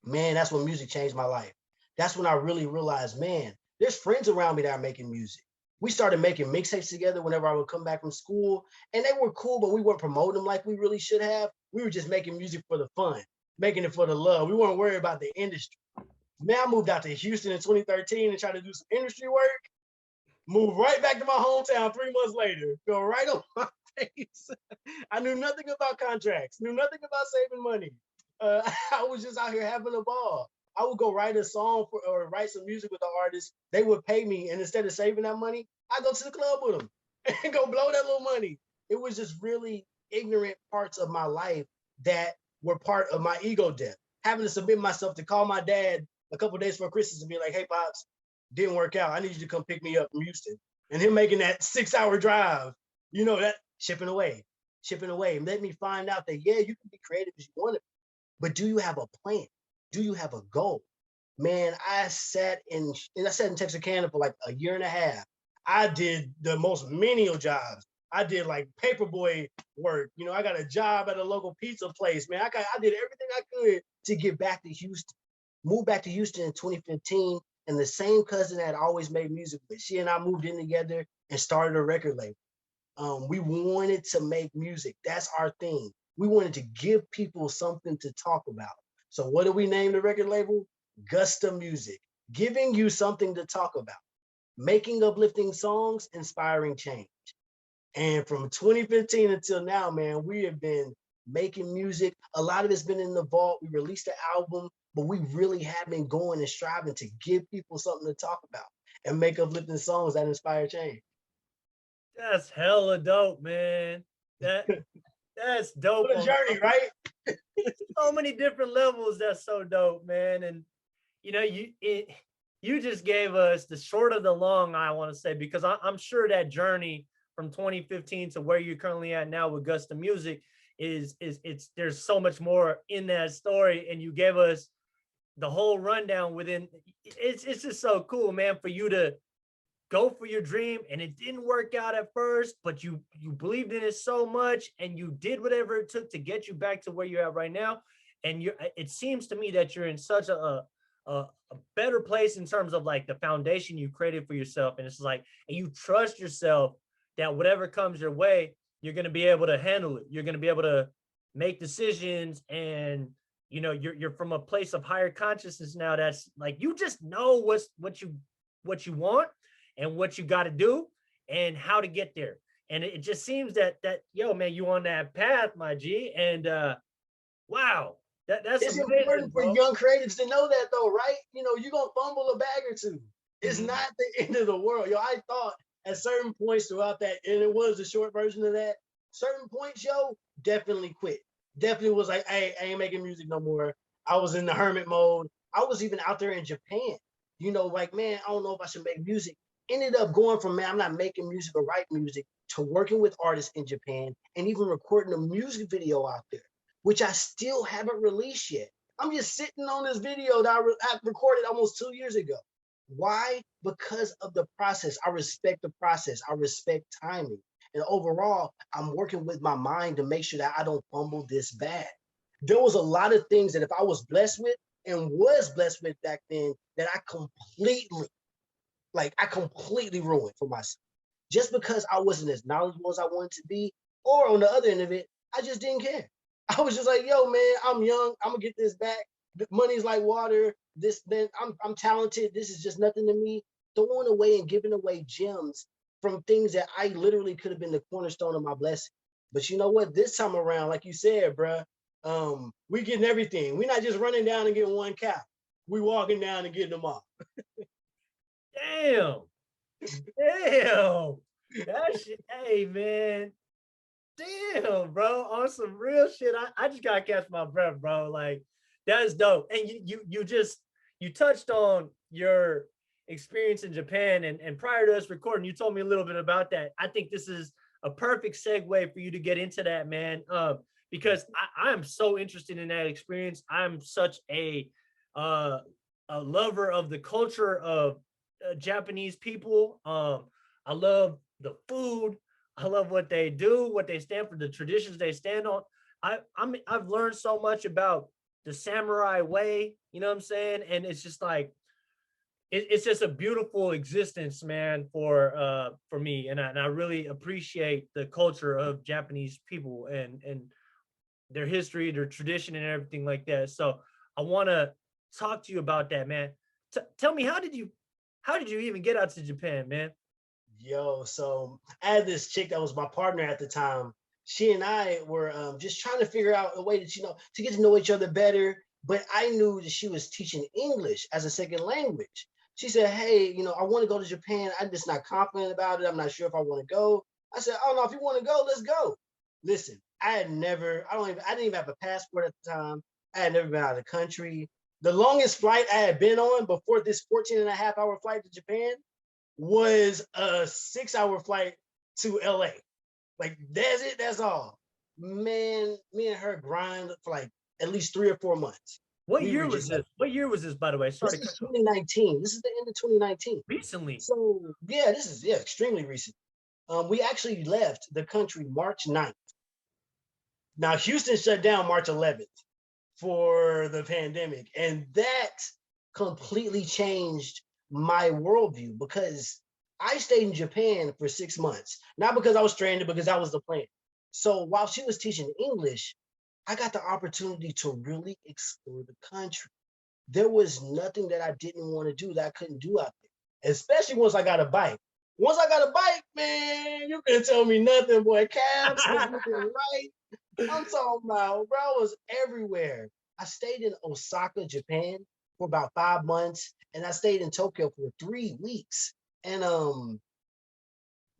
man, that's when music changed my life. That's when I really realized, man, there's friends around me that are making music. We started making mixtapes together whenever I would come back from school, and they were cool, but we weren't promoting them like we really should have. We were just making music for the fun, making it for the love. We weren't worried about the industry. Man, I moved out to Houston in 2013 and tried to do some industry work. Moved right back to my hometown 3 months later. Fell right on my face. I knew nothing about contracts, knew nothing about saving money. I was just out here having a ball. I would go write a song or write some music with the artist. They would pay me, and instead of saving that money, I go to the club with them and go blow that little money. It was just really ignorant parts of my life that were part of my ego death. Having to submit myself to call my dad a couple days before Christmas and be like, "Hey, Pops, didn't work out. I need you to come pick me up from Houston." And him making that 6-hour drive, that shipping away. Let me find out that, yeah, you can be creative as you want to, but do you have a plan? Do you have a goal? Man, I sat in Texarkana for like a year and a half. I did the most menial jobs. I did like paperboy work. I got a job at a local pizza place, man. I did everything I could to get back to Houston. Moved back to Houston in 2015, and the same cousin that I always made music with, she and I moved in together and started a record label. We wanted to make music. That's our thing. We wanted to give people something to talk about. So what do we name the record label? Gusta Music, giving you something to talk about, making uplifting songs, inspiring change. And from 2015 until now, man, we have been making music. A lot of it's been in the vault. We released an album, but we really have been going and striving to give people something to talk about and make uplifting songs that inspire change. That's hella dope, man. That's dope. What a journey, right? So many different levels. That's so dope, man. And you just gave us the short of the long, I want to say, because I'm sure that journey from 2015 to where you're currently at now with Gusta Music is there's so much more in that story, and you gave us the whole rundown within. It's just so cool, man, for you to go for your dream and it didn't work out at first, but you believed in it so much and you did whatever it took to get you back to where you're at right now. And it seems to me that you're in such a better place in terms of like the foundation you created for yourself. And it's like, and you trust yourself that whatever comes your way, you're going to be able to handle it. You're going to be able to make decisions, and you're from a place of higher consciousness now. That's like, you just know what you want and what you got to do and how to get there. And it just seems that yo, man, you on that path, my G. And wow, that's it's amazing, important for young creatives to know that, though, right? You're gonna fumble a bag or two. It's not the end of the world. I thought at certain points throughout that, and it was a short version of that, certain points, definitely quit. Definitely was like, hey, I ain't making music no more. I was in the hermit mode. I was even out there in Japan, like, man, I don't know if I should make music. Ended up going from, man, I'm not making music or writing music, to working with artists in Japan and even recording a music video out there, which I still haven't released yet. I'm just sitting on this video that I recorded almost 2 years ago. Why? Because of the process. I respect the process. I respect timing. And overall, I'm working with my mind to make sure that I don't fumble this bad. There was a lot of things that if I was blessed with and was blessed with back then, that I completely ruined for myself. Just because I wasn't as knowledgeable as I wanted to be, or on the other end of it, I just didn't care. I was just like, yo, man, I'm young. I'm gonna get this back. Money's like water. I'm talented. This is just nothing to me. Throwing away and giving away gems from things that I literally could have been the cornerstone of my blessing. But you know what? This time around, like you said, bruh, we getting everything. We're not just running down and getting one cow. We walking down and getting them all. Damn. That shit, hey man. Damn, bro. On some real shit. I just gotta catch my breath, bro. Like, that's dope. And you touched on your experience in Japan, and prior to us recording, you told me a little bit about that. I think this is a perfect segue for you to get into that, man. Because I'm so interested in that experience. I'm such uh a lover of the culture of Japanese people. I love the food. I love what they do, what they stand for, the traditions they stand on. I've learned so much about the samurai way, you know what I'm saying? And it's just like it's just a beautiful existence, man, for me. And I really appreciate the culture of Japanese people and their history, their tradition, and everything like that. So I want to talk to you about that, man. Tell me, how did you even get out to Japan, man? Yo, so I had this chick that was my partner at the time. She and I were just trying to figure out a way that, to get to know each other better. But I knew that she was teaching English as a second language. She said, hey, I want to go to Japan. I'm just not confident about it. I'm not sure if I want to go. I said, oh no, if you want to go, let's go. Listen, I didn't even have a passport at the time. I had never been out of the country. The longest flight I had been on before this 14 and a half hour flight to Japan was a 6-hour flight to LA. Like, that's it, that's all. Man, me and her grind for like at least 3 or 4 months. What We year were was just this? like, What year was this, by the way? this Sorry to cut is you off. 2019. This is the end of 2019. Recently. So yeah, this is extremely recent. We actually left the country March 9th. Now Houston shut down March 11th for the pandemic, and that completely changed my worldview because I stayed in Japan for 6 months, not because I was stranded, because that was the plan. So while she was teaching English, I got the opportunity to really explore the country. There was nothing that I didn't want to do that I couldn't do out there, especially once I got a bike. Once I got a bike, man, you couldn't tell me nothing, boy. Cabs was looking right. I'm talking about, bro, I was everywhere. I stayed in Osaka, Japan for about 5 months, and I stayed in Tokyo for 3 weeks. And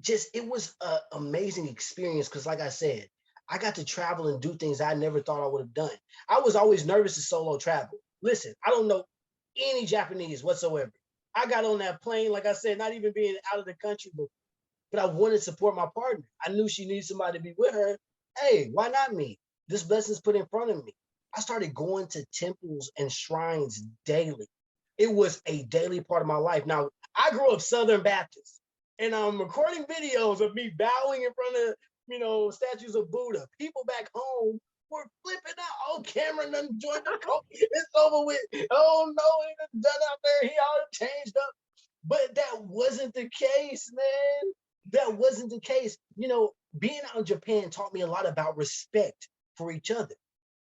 just it was an amazing experience because, like I said, I got to travel and do things I never thought I would have done. I was always nervous to solo travel. Listen, I don't know any Japanese whatsoever. I got on that plane, like I said, not even being out of the country, but I wanted to support my partner. I knew she needed somebody to be with her. Hey, why not me? This blessing's put in front of me. I started going to temples and shrines daily. It was a daily part of my life. Now, I grew up Southern Baptist, and I'm recording videos of me bowing in front of, statues of Buddha. People back home were flipping out. Oh, Cameron done joined the cult. It's over with. Oh, no, he done out there. He all changed up. But that wasn't the case, man. That wasn't the case. Being out in Japan taught me a lot about respect for each other.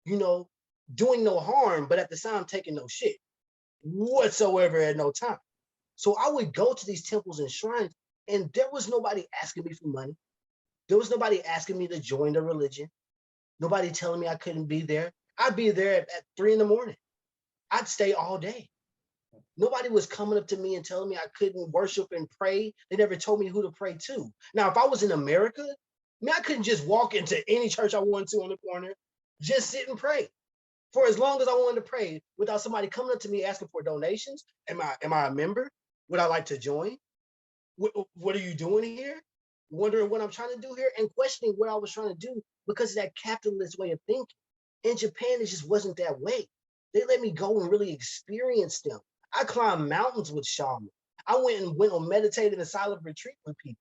You know, doing no harm, but at the same time taking no shit whatsoever at no time. So I would go to these temples and shrines, and there was nobody asking me for money. There was nobody asking me to join the religion. Nobody telling me I couldn't be there. I'd be there at 3 in the morning. I'd stay all day. Nobody was coming up to me and telling me I couldn't worship and pray. They never told me who to pray to. Now, if I was in America, man, I couldn't just walk into any church I wanted to on the corner, just sit and pray for as long as I wanted to pray without somebody coming up to me asking for donations. Am I a member? Would I like to join? What are you doing here? Wondering what I'm trying to do here and questioning what I was trying to do because of that capitalist way of thinking. In Japan, it just wasn't that way. They let me go and really experience them. I climbed mountains with shamans. I went on meditative and silent retreat with people.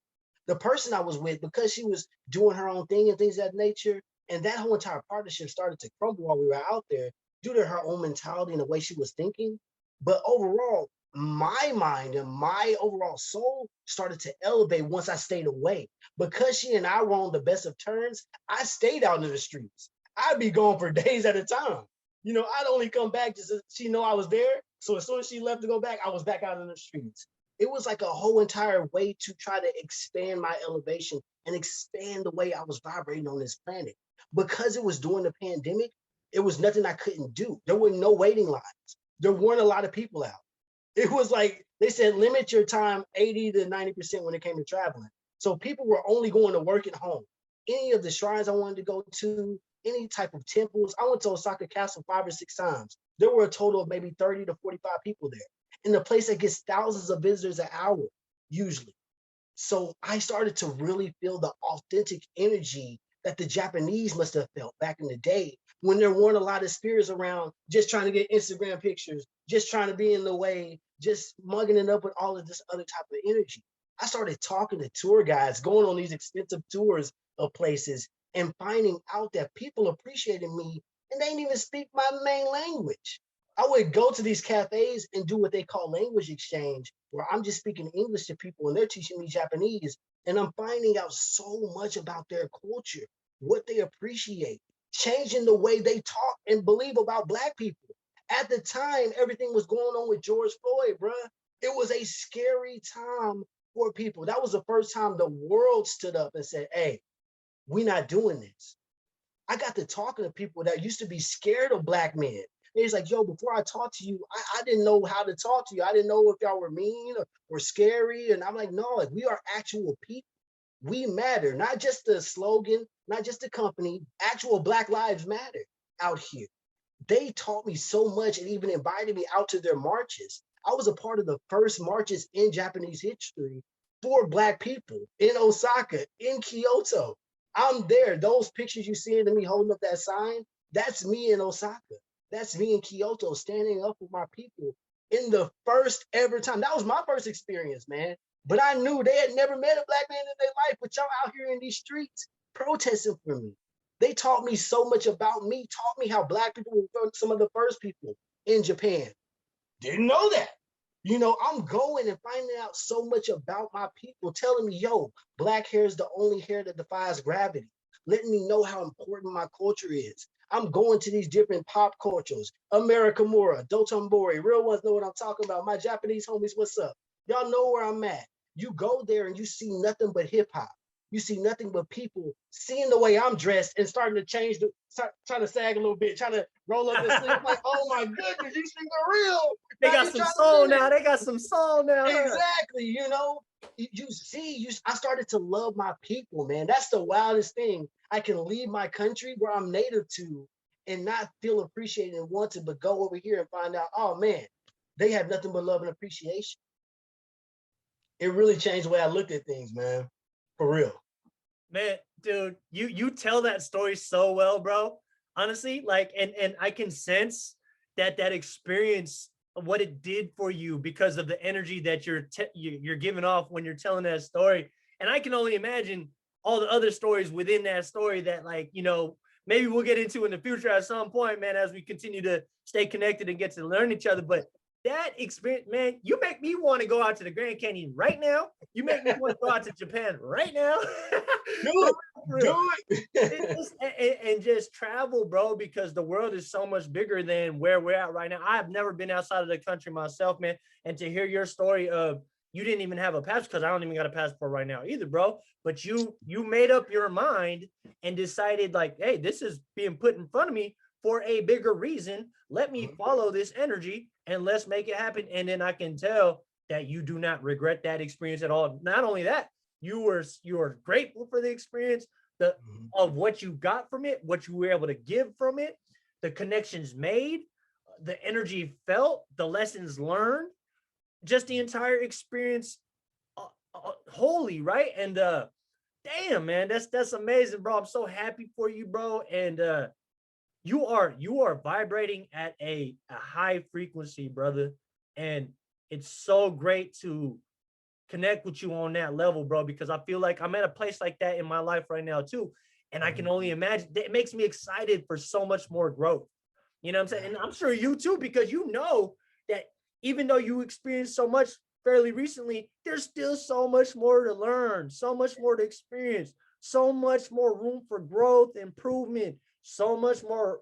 The person I was with, because she was doing her own thing and things of that nature, and that whole entire partnership started to crumble while we were out there due to her own mentality and the way she was thinking. But overall, my mind and my overall soul started to elevate once I stayed away. Because she and I were on the best of terms, I stayed out in the streets. I'd be gone for days at a time. I'd only come back just so she know I was there. So as soon as she left to go back, I was back out in the streets. It was like a whole entire way to try to expand my elevation and expand the way I was vibrating on this planet. Because it was during the pandemic, it was nothing I couldn't do. There were no waiting lines. There weren't a lot of people out. It was like they said, limit your time 80 to 90% when it came to traveling. So people were only going to work at home. Any of the shrines I wanted to go to, any type of temples. I went to Osaka Castle 5 or 6 times. There were a total of maybe 30 to 45 people there. In a place that gets thousands of visitors an hour, usually. So I started to really feel the authentic energy that the Japanese must have felt back in the day when there weren't a lot of spirits around just trying to get Instagram pictures, just trying to be in the way, just mugging it up with all of this other type of energy. I started talking to tour guides, going on these expensive tours of places and finding out that people appreciated me and they didn't even speak my main language. I would go to these cafes and do what they call language exchange, where I'm just speaking English to people and they're teaching me Japanese. And I'm finding out so much about their culture, what they appreciate, changing the way they talk and believe about Black people. At the time, everything was going on with George Floyd, bruh. It was a scary time for people. That was the first time the world stood up and said, hey, we're not doing this. I got to talking to people that used to be scared of Black men. He's like, yo, before I talk to you, I didn't know how to talk to you. I didn't know if y'all were mean or scary. And I'm like, no, like we are actual people. We matter, not just the slogan, not just the company, actual Black lives matter out here. They taught me so much and even invited me out to their marches. I was a part of the first marches in Japanese history for Black people in Osaka, in Kyoto. I'm there. Those pictures you see of me holding up that sign, that's me in Osaka. That's me in Kyoto standing up for my people in the first ever time. That was my first experience, man. But I knew they had never met a Black man in their life, but y'all out here in these streets protesting for me. They taught me so much about me, taught me how Black people were some of the first people in Japan. Didn't know that. You know, I'm going and finding out so much about my people, telling me, yo, Black hair is the only hair that defies gravity, letting me know how important my culture is. I'm going to these different pop cultures, America Mora, Dotonbori, real ones know what I'm talking about. My Japanese homies, what's up? Y'all know where I'm at. You go there and you see nothing but hip hop. You see nothing but people seeing the way I'm dressed and starting to change, trying to sag a little bit, trying to roll up their sleeve. Like, oh my goodness, you see the real. They got some soul now. They got some soul now. Exactly. You know, I started to love my people, man. That's the wildest thing. I can leave my country where I'm native to and not feel appreciated and wanted, but go over here and find out, oh man, they have nothing but love and appreciation. It really changed the way I looked at things, man. For real. Man, dude, you tell that story so well, bro. Honestly, like, and I can sense that experience, what it did for you because of the energy that you're giving off when you're telling that story. And I can only imagine all the other stories within that story that, like, you know, maybe we'll get into in the future at some point, man, as we continue to stay connected and get to learn each other. But that experience, man, you make me want to go out to the Grand Canyon right now. You make me want to go out to Japan right now. Do it. And just travel, bro, because the world is so much bigger than where we're at right now. I've never been outside of the country myself, man. And to hear your story of you didn't even have a passport, because I don't even got a passport right now either, bro. But you made up your mind and decided, like, hey, this is being put in front of me for a bigger reason. Let me follow this energy and let's make it happen. And then I can tell that you do not regret that experience at all. Not only that, you were grateful for the experience, of what you got from it, what you were able to give from it, the connections made, the energy felt, the lessons learned, just the entire experience wholly, right? And damn, man, that's amazing, bro. I'm so happy for you, bro. And you are vibrating at a high frequency, brother. And it's so great to connect with you on that level, bro, because I feel like I'm at a place like that in my life right now too. And I can only imagine it makes me excited for so much more growth. You know what I'm saying? And I'm sure you too, because you know that even though you experienced so much fairly recently, there's still so much more to learn, so much more to experience, so much more room for growth, improvement, so much more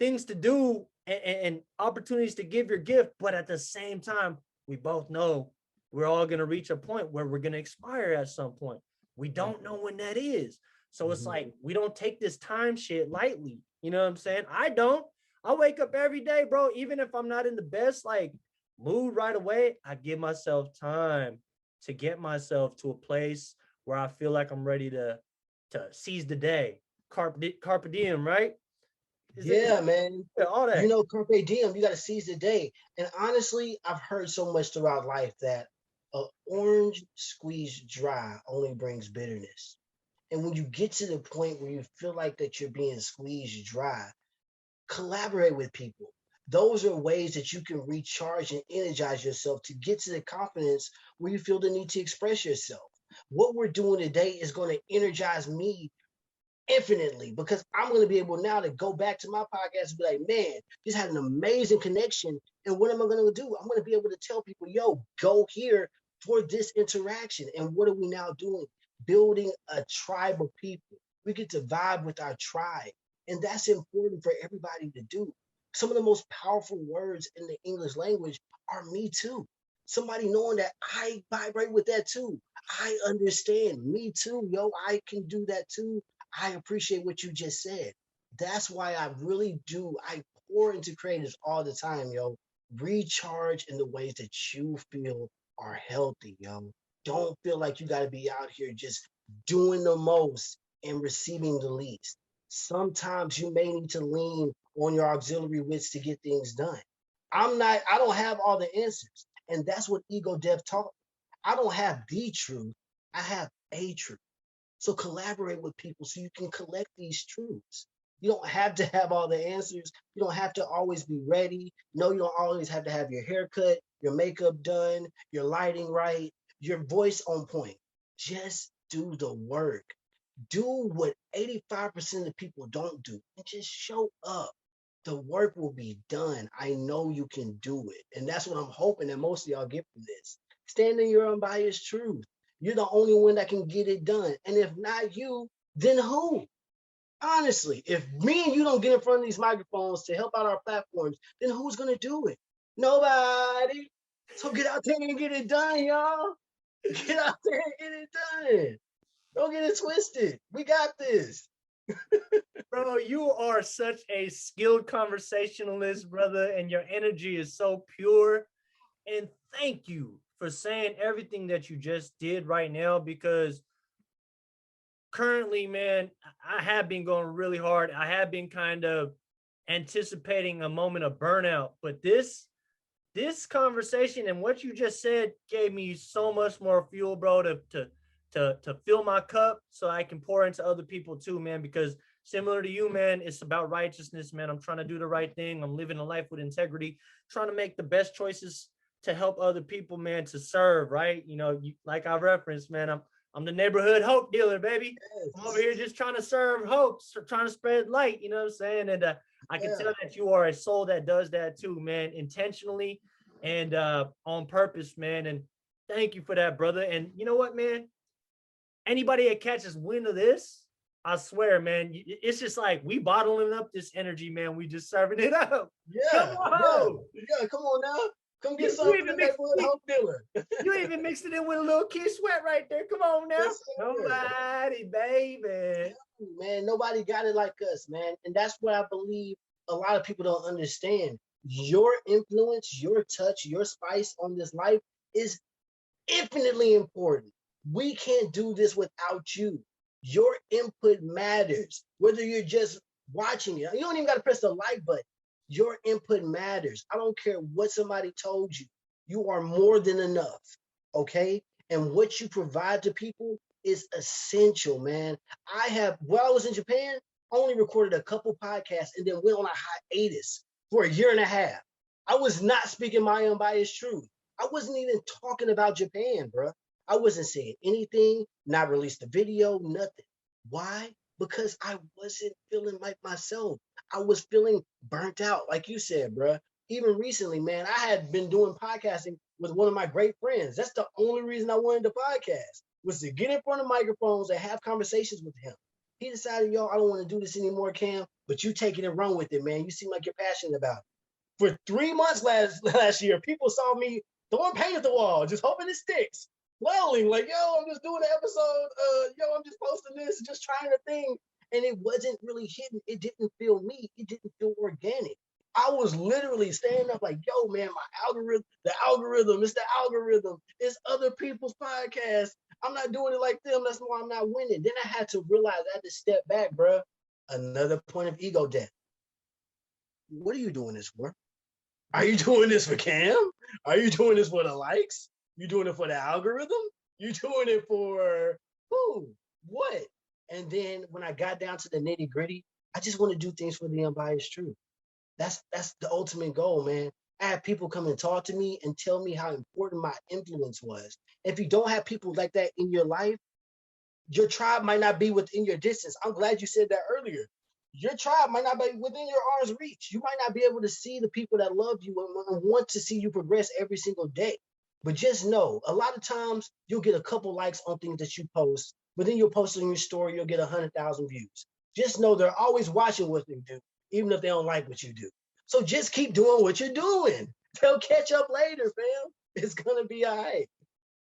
things to do and opportunities to give your gift. But at the same time, we both know we're all going to reach a point where we're going to expire at some point. We don't know when that is. So it's like, we don't take this time shit lightly. You know what I'm saying? I don't. I wake up every day, bro. Even if I'm not in the best, like, mood right away, I give myself time to get myself to a place where I feel like I'm ready to seize the day. Carpe diem, right? Is Yeah, man. it all You that? know, carpe diem, you got to seize the day. And honestly, I've heard so much throughout life that a orange squeezed dry only brings bitterness. And when you get to the point where you feel like that you're being squeezed dry, collaborate with people. Those are ways that you can recharge and energize yourself to get to the confidence where you feel the need to express yourself. What we're doing today is going to energize me infinitely because I'm going to be able now to go back to my podcast and be like, man, just had an amazing connection. And what am I going to do? I'm going to be able to tell people, yo, go here for this interaction. And what are we now doing? Building a tribe of people. We get to vibe with our tribe. And that's important for everybody to do. Some of the most powerful words in the English language are me too. Somebody knowing that I vibrate with that too. I understand me too, yo. I can do that too. I appreciate what you just said. That's why I really do. I pour into creators all the time, yo. Recharge in the ways that you feel are healthy, yo. Don't feel like you got to be out here just doing the most and receiving the least. Sometimes you may need to lean on your auxiliary wits to get things done. I don't have all the answers. And that's what ego death taught me. I don't have the truth. I have a truth. So collaborate with people so you can collect these truths. You don't have to have all the answers. You don't have to always be ready. No, you don't always have to have your haircut, your makeup done, your lighting right, your voice on point. Just do the work. Do what 85% of people don't do and just show up. The work will be done. I know you can do it. And that's what I'm hoping that most of y'all get from this. Stand in your unbiased truth. You're the only one that can get it done. And if not you, then who? Honestly, if me and you don't get in front of these microphones to help out our platforms, then who's going to do it? Nobody. So get out there and get it done, y'all. Get out there and get it done. Don't get it twisted. We got this. Bro, you are such a skilled conversationalist, brother, and your energy is so pure. And thank you for saying everything that you just did right now because currently, man, I have been going really hard. I have been kind of anticipating a moment of burnout, but this conversation and what you just said gave me so much more fuel, bro, to fill my cup so I can pour into other people too, man. Because similar to you, man, it's about righteousness, man. I'm trying to do the right thing. I'm living a life with integrity, trying to make the best choices to help other people, man, to serve, right? You know, like I referenced, man, I'm the neighborhood hope dealer, baby. I'm over Yes. here just trying to serve hope, trying to spread light. You know what I'm saying? And I can Yeah. tell that you are a soul that does that too, man, intentionally and on purpose, man. And thank you for that, brother. And you know what, man? Anybody that catches wind of this, I swear, man, it's just like we bottling up this energy, man. We just serving it up. Come Yeah. Yeah. on. Yeah. Come on now. Come get You some from even the mixed neighborhood hope dealer. you even mixed it in with a little key sweat right there. Come on now. Yes, sir. Somebody, baby. Man, nobody got it like us, man. And that's what I believe a lot of people don't understand. Your influence, your touch, your spice on this life is infinitely important. We can't do this without you. Your input matters. Whether you're just watching it, you don't even got to press the like button. Your input matters. I don't care what somebody told you. You are more than enough. Okay. And what you provide to people is essential, man. While I was in Japan, I only recorded a couple podcasts and then went on a hiatus for a year and a half. I was not speaking my unbiased truth. I wasn't even talking about Japan, bro. I wasn't saying anything, not released a video, nothing. Why? Because I wasn't feeling like myself. I was feeling burnt out, like you said, bro. Even recently, man, I had been doing podcasting with one of my great friends. That's the only reason I wanted to podcast was to get in front of microphones and have conversations with him. He decided, yo, I don't want to do this anymore, Cam, but you take it and run with it, man. You seem like you're passionate about it. For 3 months last year, people saw me throwing paint at the wall, just hoping it sticks. Flailing, like, yo, I'm just doing an episode. Yo, I'm just posting this, just trying a thing. And it wasn't really hitting. It didn't feel me. It didn't feel organic. I was literally standing up like, yo, man, the algorithm, it's the algorithm. It's other people's podcasts. I'm not doing it like them. That's why I'm not winning. Then I had to realize I had to step back, bro. Another point of ego death. What are you doing this for? Are you doing this for Cam? Are you doing this for the likes? You doing it for the algorithm? You doing it for who? What? And then when I got down to the nitty gritty, I just want to do things for the unbiased truth. That's the ultimate goal, man. I have people come and talk to me and tell me how important my influence was. If you don't have people like that in your life, your tribe might not be within your distance. I'm glad you said that earlier. Your tribe might not be within your arm's reach. You might not be able to see the people that love you and want to see you progress every single day. But just know, a lot of times you'll get a couple likes on things that you post, but then you'll post on your story, you'll get 100,000 views. Just know they're always watching what you do, even if they don't like what you do. So just keep doing what you're doing. They'll catch up later, fam. It's gonna be all right.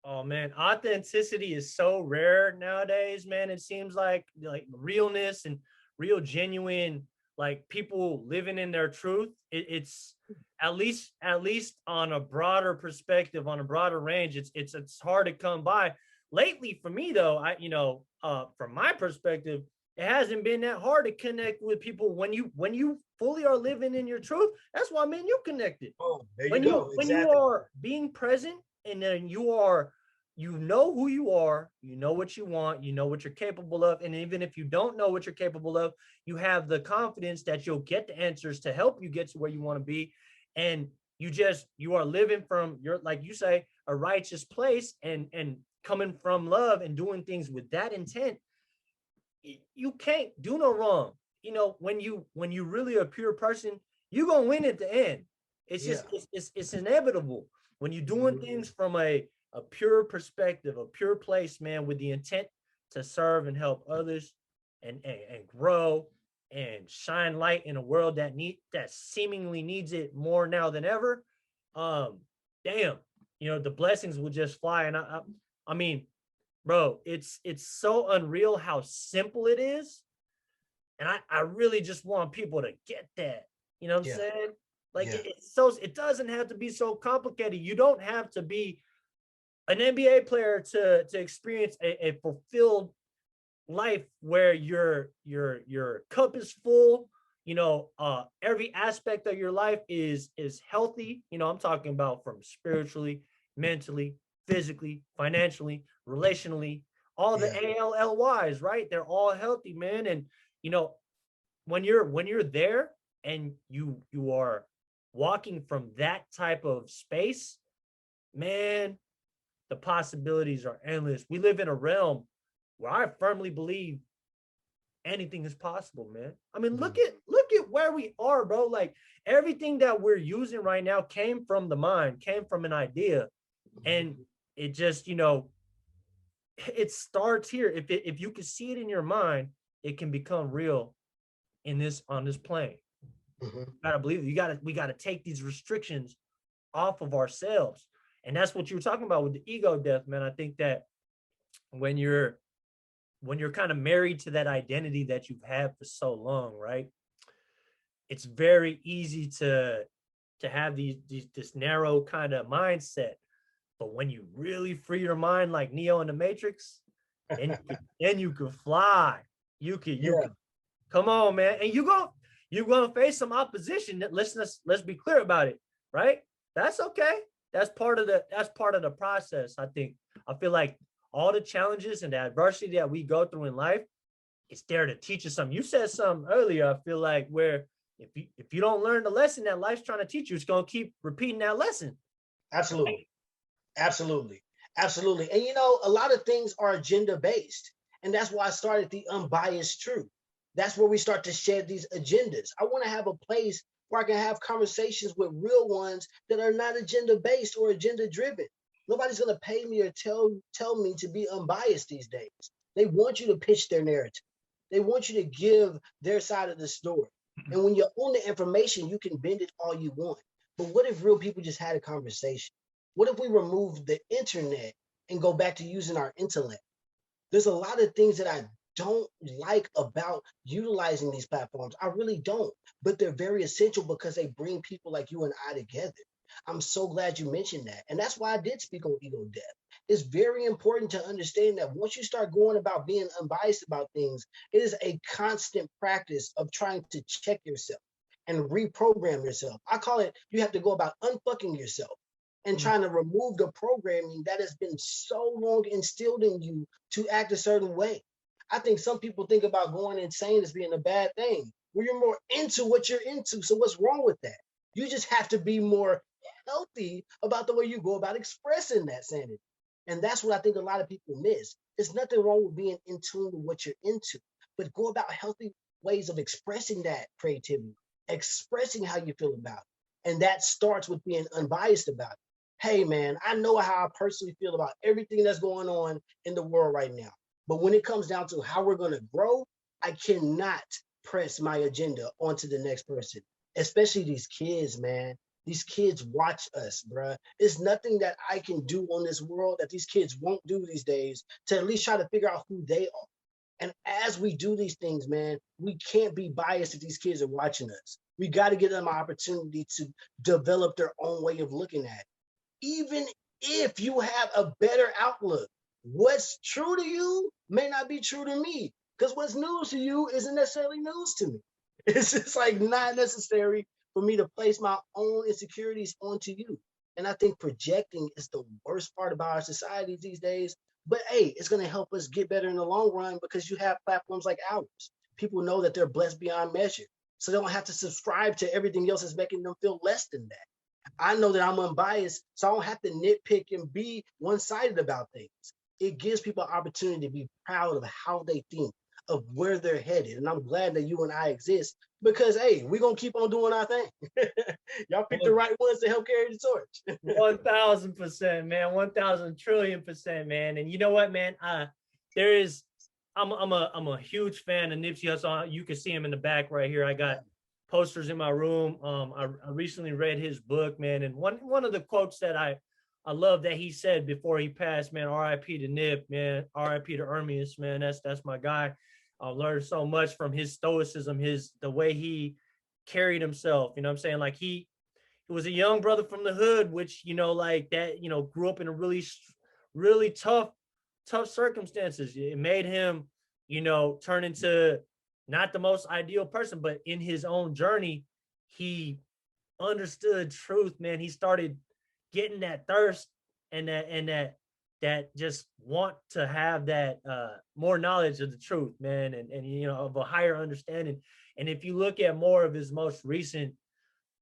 Oh man, authenticity is so rare nowadays, man. It seems like realness and real genuine, like people living in their truth. It's at least on a broader perspective, on a broader range. It's hard to come by. Lately, for me though, from my perspective, it hasn't been that hard to connect with people when you fully are living in your truth. That's why, man, you connected. Oh, there When you go. when you Exactly. are being present, and then you know who you are, you know what you want, you know what you're capable of. And even if you don't know what you're capable of, you have the confidence that you'll get the answers to help you get to where you want to be. And you are living from your, like you say, a righteous place, and coming from love and doing things with that intent. You can't do no wrong. When you really a pure person, you're gonna win at the end. It's Yeah. just it's inevitable when you're doing things from a pure perspective, a pure place, man, with the intent to serve and help others, and grow and shine light in a world that seemingly needs it more now than ever. Um, damn, the blessings will just fly. And I mean, bro, it's so unreal how simple it is. And I really just want people to get that. You know what I'm Yeah. saying? Like Yeah. it doesn't have to be so complicated. You don't have to be an NBA player to experience a fulfilled life where your cup is full. Every aspect of your life is healthy. I'm talking about from spiritually, mentally, physically, financially, relationally, all the Yeah. ALLYs, right? They're all healthy, man. And you know, when you're there and you are walking from that type of space, man, the possibilities are endless. We live in a realm where I firmly believe anything is possible, man. I mean, look Mhm. at where we are, bro. Like everything that we're using right now came from the mind, came from an idea, and it just, it starts here. If you can see it in your mind, it can become real on this plane. Mhm. You gotta believe it. We gotta take these restrictions off of ourselves. And that's what you were talking about with the ego death, man. I think that when you're kind of married to that identity that you've had for so long, right? It's very easy to have this narrow kind of mindset. But when you really free your mind like Neo in the Matrix, then you can fly. You can Yeah. come on, man. And you're gonna face some opposition. Let's be clear about it, right? That's okay. That's part of the process. I think. I feel like all the challenges and the adversity that we go through in life, it's there to teach us something. You said something earlier. I feel like where if you don't learn the lesson that life's trying to teach you, it's gonna keep repeating that lesson. Right? Absolutely. Absolutely. Absolutely. And a lot of things are agenda based. And that's why I started the Unbiased Truth. That's where we start to shed these agendas. I want to have a place where I can have conversations with real ones that are not agenda based or agenda driven. Nobody's going to pay me or tell me to be unbiased these days. They want you to pitch their narrative. They want you to give their side of the story. And when you own the information, you can bend it all you want. But what if real people just had a conversation? What if we remove the internet and go back to using our intellect? There's a lot of things that I don't like about utilizing these platforms. I really don't. But they're very essential because they bring people like you and I together. I'm so glad you mentioned that. And that's why I did speak on ego death. It's very important to understand that once you start going about being unbiased about things, it is a constant practice of trying to check yourself and reprogram yourself. I call it you have to go about unfucking yourself and trying to remove the programming that has been so long instilled in you to act a certain way. I think some people think about going insane as being a bad thing. Well, you're more into what you're into. So what's wrong with that? You just have to be more healthy about the way you go about expressing that sanity. And that's what I think a lot of people miss. There's nothing wrong with being in tune with what you're into, but go about healthy ways of expressing that creativity, expressing how you feel about it. And that starts with being unbiased about it. Hey, man, I know how I personally feel about everything that's going on in the world right now. But when it comes down to how we're going to grow, I cannot press my agenda onto the next person, especially these kids, man. These kids watch us, bruh. It's nothing that I can do on this world that these kids won't do these days to at least try to figure out who they are. And as we do these things, man, we can't be biased if these kids are watching us. We got to give them an opportunity to develop their own way of looking at it. Even if you have a better outlook, what's true to you may not be true to me, because what's news to you isn't necessarily news to me. It's just like not necessary for me to place my own insecurities onto you. And I think projecting is the worst part about our society these days. But hey, it's going to help us get better in the long run because you have platforms like ours. People know that they're blessed beyond measure. So they don't have to subscribe to everything else that's making them feel less than that. I know that I'm unbiased, so I don't have to nitpick and be one-sided about things. It gives people an opportunity to be proud of how they think, of where they're headed. And I'm glad that you and I exist because, hey, we're going to keep on doing our thing. Y'all pick the right ones to help carry the torch. 1000%, man. 1000 trillion%, man. And you know what, man? There is, I'm a huge fan of Nipsey Hussle. You can see him in the back right here. I got posters in my room. I recently read his book, man. And one of the quotes that I love that he said before he passed, man, R.I.P. to Nip, man, R.I.P. to Ermias, man. That's my guy. I learned so much from his stoicism, the way he carried himself. You know what I'm saying? Like he was a young brother from the hood, which, like that, grew up in a really tough circumstances. It made him, turn into not the most ideal person, but in his own journey, he understood truth, man. He started getting that thirst and that just want to have that more knowledge of the truth, man, and of a higher understanding. And if you look at more of his most recent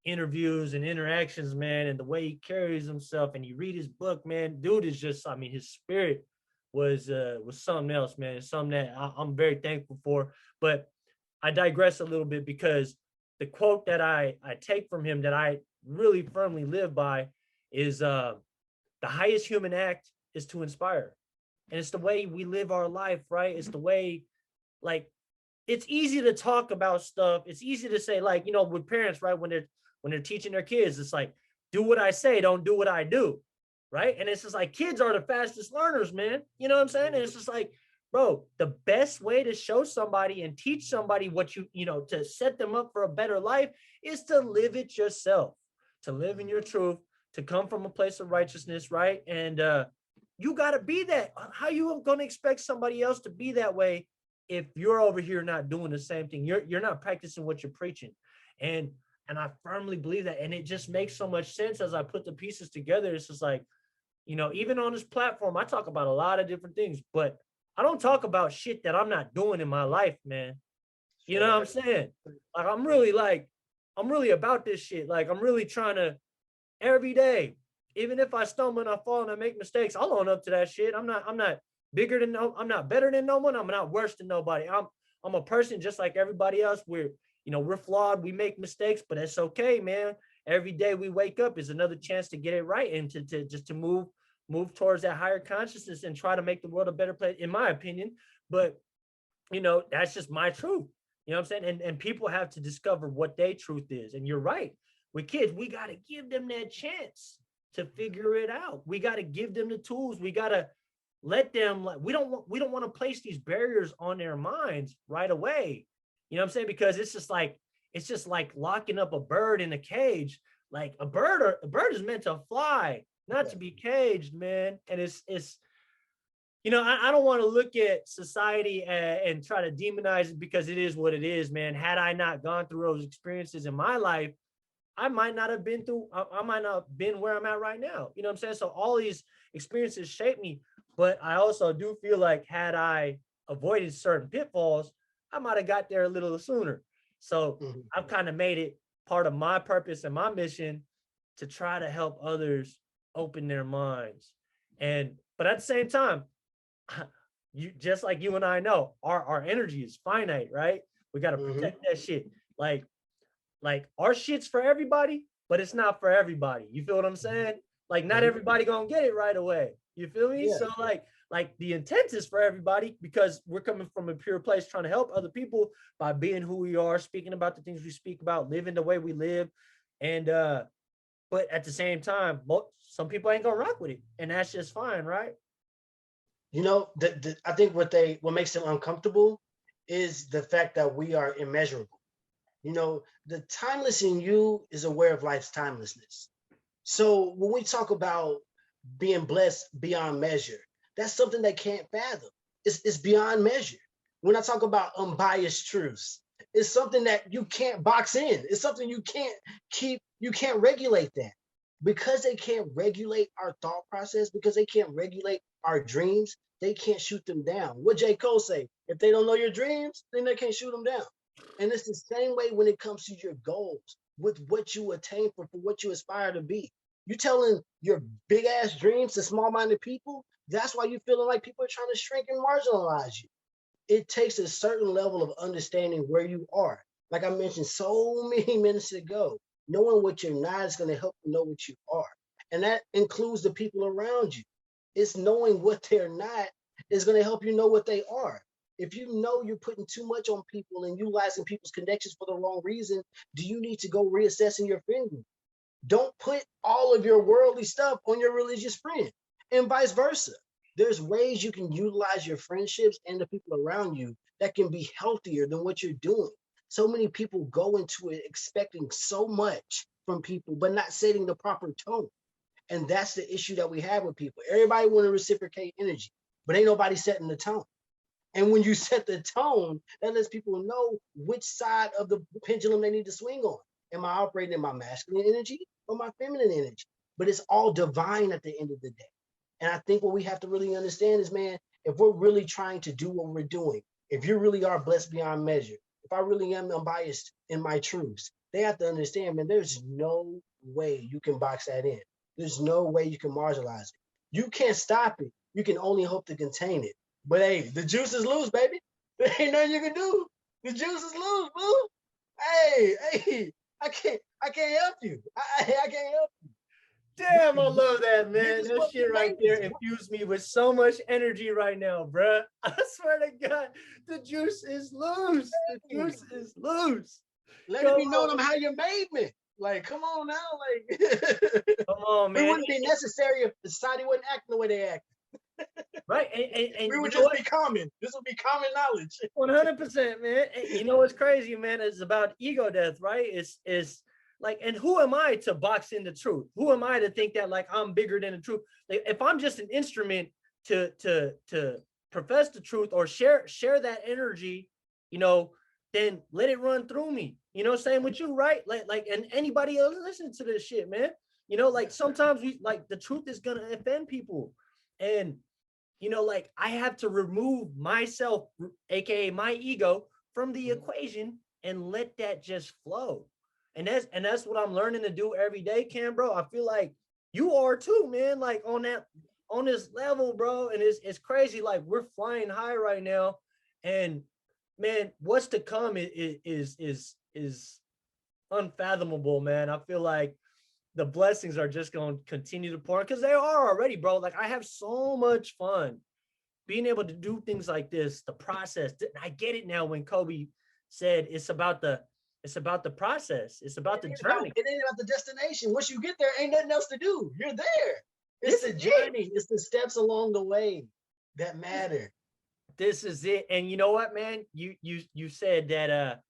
interviews and interactions, man, and the way he carries himself, and you read his book, man, dude is just, I mean, his spirit was something else, man. It's something that I'm very thankful for. But I digress a little bit because the quote that I take from him that I really firmly live by is the highest human act is to inspire. And it's the way we live our life, right? It's the way, like, it's easy to talk about stuff. It's easy to say, like, with parents, right? When they're teaching their kids, it's like, do what I say, don't do what I do. Right. And it's just like kids are the fastest learners, man. You know what I'm saying? And it's just like, bro, the best way to show somebody and teach somebody what to set them up for a better life is to live it yourself, to live in your truth, to come from a place of righteousness, right? And you got to be that. How you going to expect somebody else to be that way if you're over here not doing the same thing? You're not practicing what you're preaching. And I firmly believe that. And it just makes so much sense as I put the pieces together. It's just like, even on this platform, I talk about a lot of different things, but I don't talk about shit that I'm not doing in my life, man. You know what I'm saying? Like, I'm really about this shit. Like, I'm really trying to every day, even if I stumble and I fall and I make mistakes, I'll own up to that shit. I'm not I'm not better than no one. I'm not worse than nobody. I'm a person just like everybody else. We're flawed. We make mistakes, but it's okay, man. Every day we wake up is another chance to get it right and to move towards that higher consciousness and try to make the world a better place, in my opinion. But, that's just my truth. You know what I'm saying? And people have to discover what their truth is. And you're right. With kids, we got to give them that chance to figure it out. We got to give them the tools. We got to let them, like, we don't want to place these barriers on their minds right away. You know what I'm saying? Because it's just like locking up a bird in a cage. Like a bird is meant to fly, not to be caged, man. And it's I don't want to look at society and try to demonize it, because it is what it is, man. Had I not gone through those experiences in my life, I might not have been through, I might not have been where I'm at right now. You know what I'm saying? So all these experiences shape me, but I also do feel like had I avoided certain pitfalls, I might have got there a little sooner. So I've kind of made it part of my purpose and my mission to try to help others open their minds. But at the same time, you, just like you and I know, our energy is finite, right? We got to protect that shit. Like our shit's for everybody, but it's not for everybody. You feel what I'm saying? Like not everybody gonna get it right away. You feel me? Yeah. So like the intent is for everybody, because we're coming from a pure place trying to help other people by being who we are, speaking about the things we speak about, living the way we live. And but at the same time, some people ain't gonna rock with it, and that's just fine, right? I think what makes them uncomfortable is the fact that we are immeasurable. The timeless in you is aware of life's timelessness. So when we talk about being blessed beyond measure, that's something they can't fathom. It's beyond measure. When I talk about unbiased truths, it's something that you can't box in. It's something you can't keep, you can't regulate that. Because they can't regulate our thought process, because they can't regulate our dreams, they can't shoot them down. What J. Cole say? If they don't know your dreams, then they can't shoot them down. And it's the same way when it comes to your goals, with what you attain for what you aspire to be. You telling your big ass dreams to small-minded people, that's why you feeling like people are trying to shrink and marginalize you. It takes a certain level of understanding where you are. Like I mentioned so many minutes ago, knowing what you're not is going to help you know what you are. And that includes the people around you. It's knowing what they're not is going to help you know what they are. If you know you're putting too much on people and utilizing people's connections for the wrong reason, do you need to go reassessing your friend group? Don't put all of your worldly stuff on your religious friend, and vice versa. There's ways you can utilize your friendships and the people around you that can be healthier than what you're doing. So many people go into it expecting so much from people, but not setting the proper tone. And that's the issue that we have with people. Everybody want to reciprocate energy, but ain't nobody setting the tone. And when you set the tone, that lets people know which side of the pendulum they need to swing on. Am I operating in my masculine energy or my feminine energy? But it's all divine at the end of the day. And I think what we have to really understand is, man, if we're really trying to do what we're doing, if you really are blessed beyond measure, if I really am unbiased in my truths, they have to understand, man, there's no way you can box that in. There's no way you can marginalize it. You can't stop it. You can only hope to contain it. But hey, the juice is loose, baby. There ain't nothing you can do. The juice is loose, boo. Hey, I can't help you. I can't help you. Damn, I love that, man. That shit right there infused me with so much energy right now, bruh. I swear to God, the juice is loose. The juice is loose. Let it be known I'm how you made me. Like, come on now. Like, come on, man. It wouldn't be necessary if society wouldn't act the way they act. Right. And we would just be common. This would be common knowledge. 100%, man. And you know what's crazy, man? It's about ego death, right? It's like, and who am I to box in the truth? Who am I to think that like I'm bigger than the truth? Like, if I'm just an instrument to profess the truth or share that energy, then let it run through me. Same with you, right? Like, and anybody else listening to this shit, man. Like sometimes we like the truth is gonna offend people, and like I have to remove myself, aka my ego, from the equation and let that just flow. And that's what I'm learning to do every day, Cam, bro. I feel like you are too, man. Like on this level, bro. And it's crazy. Like we're flying high right now, and man, what's to come is unfathomable, man. I feel like the blessings are just going to continue to pour, because they are already, bro. Like I have so much fun being able to do things like this. The process. I get it now when Kobe said it's about the process. It's about the journey. It ain't about the destination. Once you get there, ain't nothing else to do. You're there. It's the journey. It's the steps along the way. that matter. This is it. And you know what, man? You said that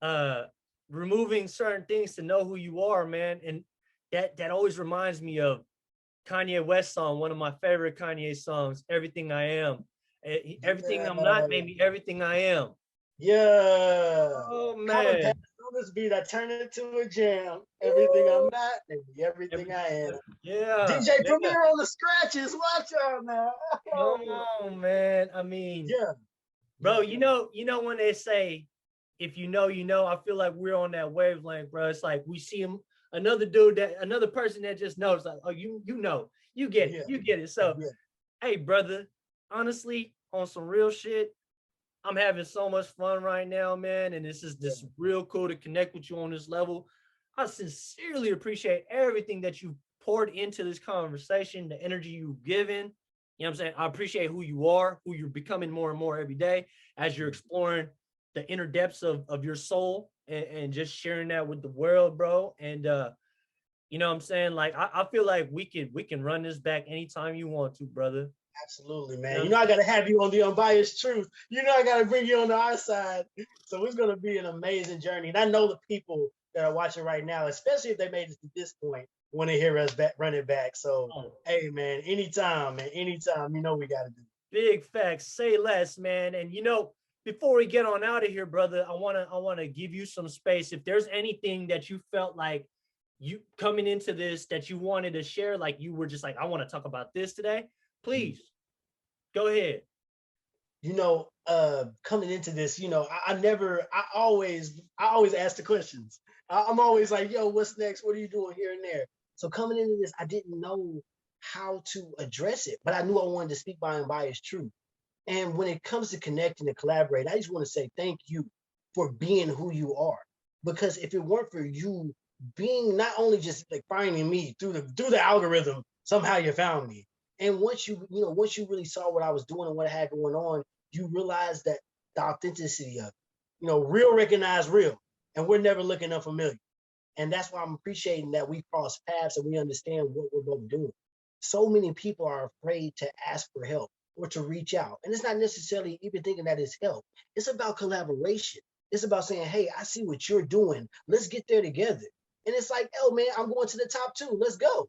uh removing certain things to know who you are, man. And that always reminds me of Kanye West song, one of my favorite Kanye songs, Everything I Am. Everything I'm not Yeah. made me everything I am. Yeah. Oh Cotton Patch man. on this beat, I turn it into a jam. Everything I'm not, maybe everything I am. Yeah, DJ yeah. Premier on the scratches. Watch out now. Come Oh, on, man. I mean, yeah, bro, yeah, you know when they say, if you know, you know, I feel like we're on that wavelength, bro. It's like we see him, another person that just knows, like, oh, you know, yeah, you get it. So, yeah, hey, brother, honestly, on some real shit, I'm having so much fun right now, man. And this is yeah. this real cool to connect with you on this level. I sincerely appreciate everything that you poured into this conversation, the energy you've given. You know what I'm saying? I appreciate who you are, who you're becoming more and more every day as you're exploring the inner depths of your soul and just sharing that with the world, bro. And you know what I'm saying? Like I feel like we can run this back anytime you want to, brother. Absolutely, You know man. what You I'm know I saying? gotta have you on the Unbiased Truth. You know I gotta bring you on our side. So it's gonna be an amazing journey. And I know the people that are watching right now, especially if they made it to this point, want to hear us back, run it back. So Oh, hey, man, anytime, man, anytime. You know we gotta do. big facts. Say less, man. And you know, before we get on out of here, brother, I wanna give you some space. If there's anything that you felt like you coming into this that you wanted to share, like you were just like, I want to talk about this today, please go ahead. Coming into this, I always ask the questions. I'm always like, yo, what's next? What are you doing here and there? So coming into this, I didn't know how to address it, but I knew I wanted to speak by unbiased truth. And when it comes to connecting and collaborate, I just want to say thank you for being who you are. Because if it weren't for you being not only just like finding me through the algorithm, somehow you found me. And once you really saw what I was doing and what I had going on, you realize that the authenticity of, real recognize real. And we're never looking unfamiliar. And that's why I'm appreciating that we cross paths and we understand what we're both doing. So many people are afraid to ask for help or to reach out. And it's not necessarily even thinking that it's help. It's about collaboration. It's about saying, hey, I see what you're doing. Let's get there together. And it's like, oh man, I'm going to the top too. Let's go.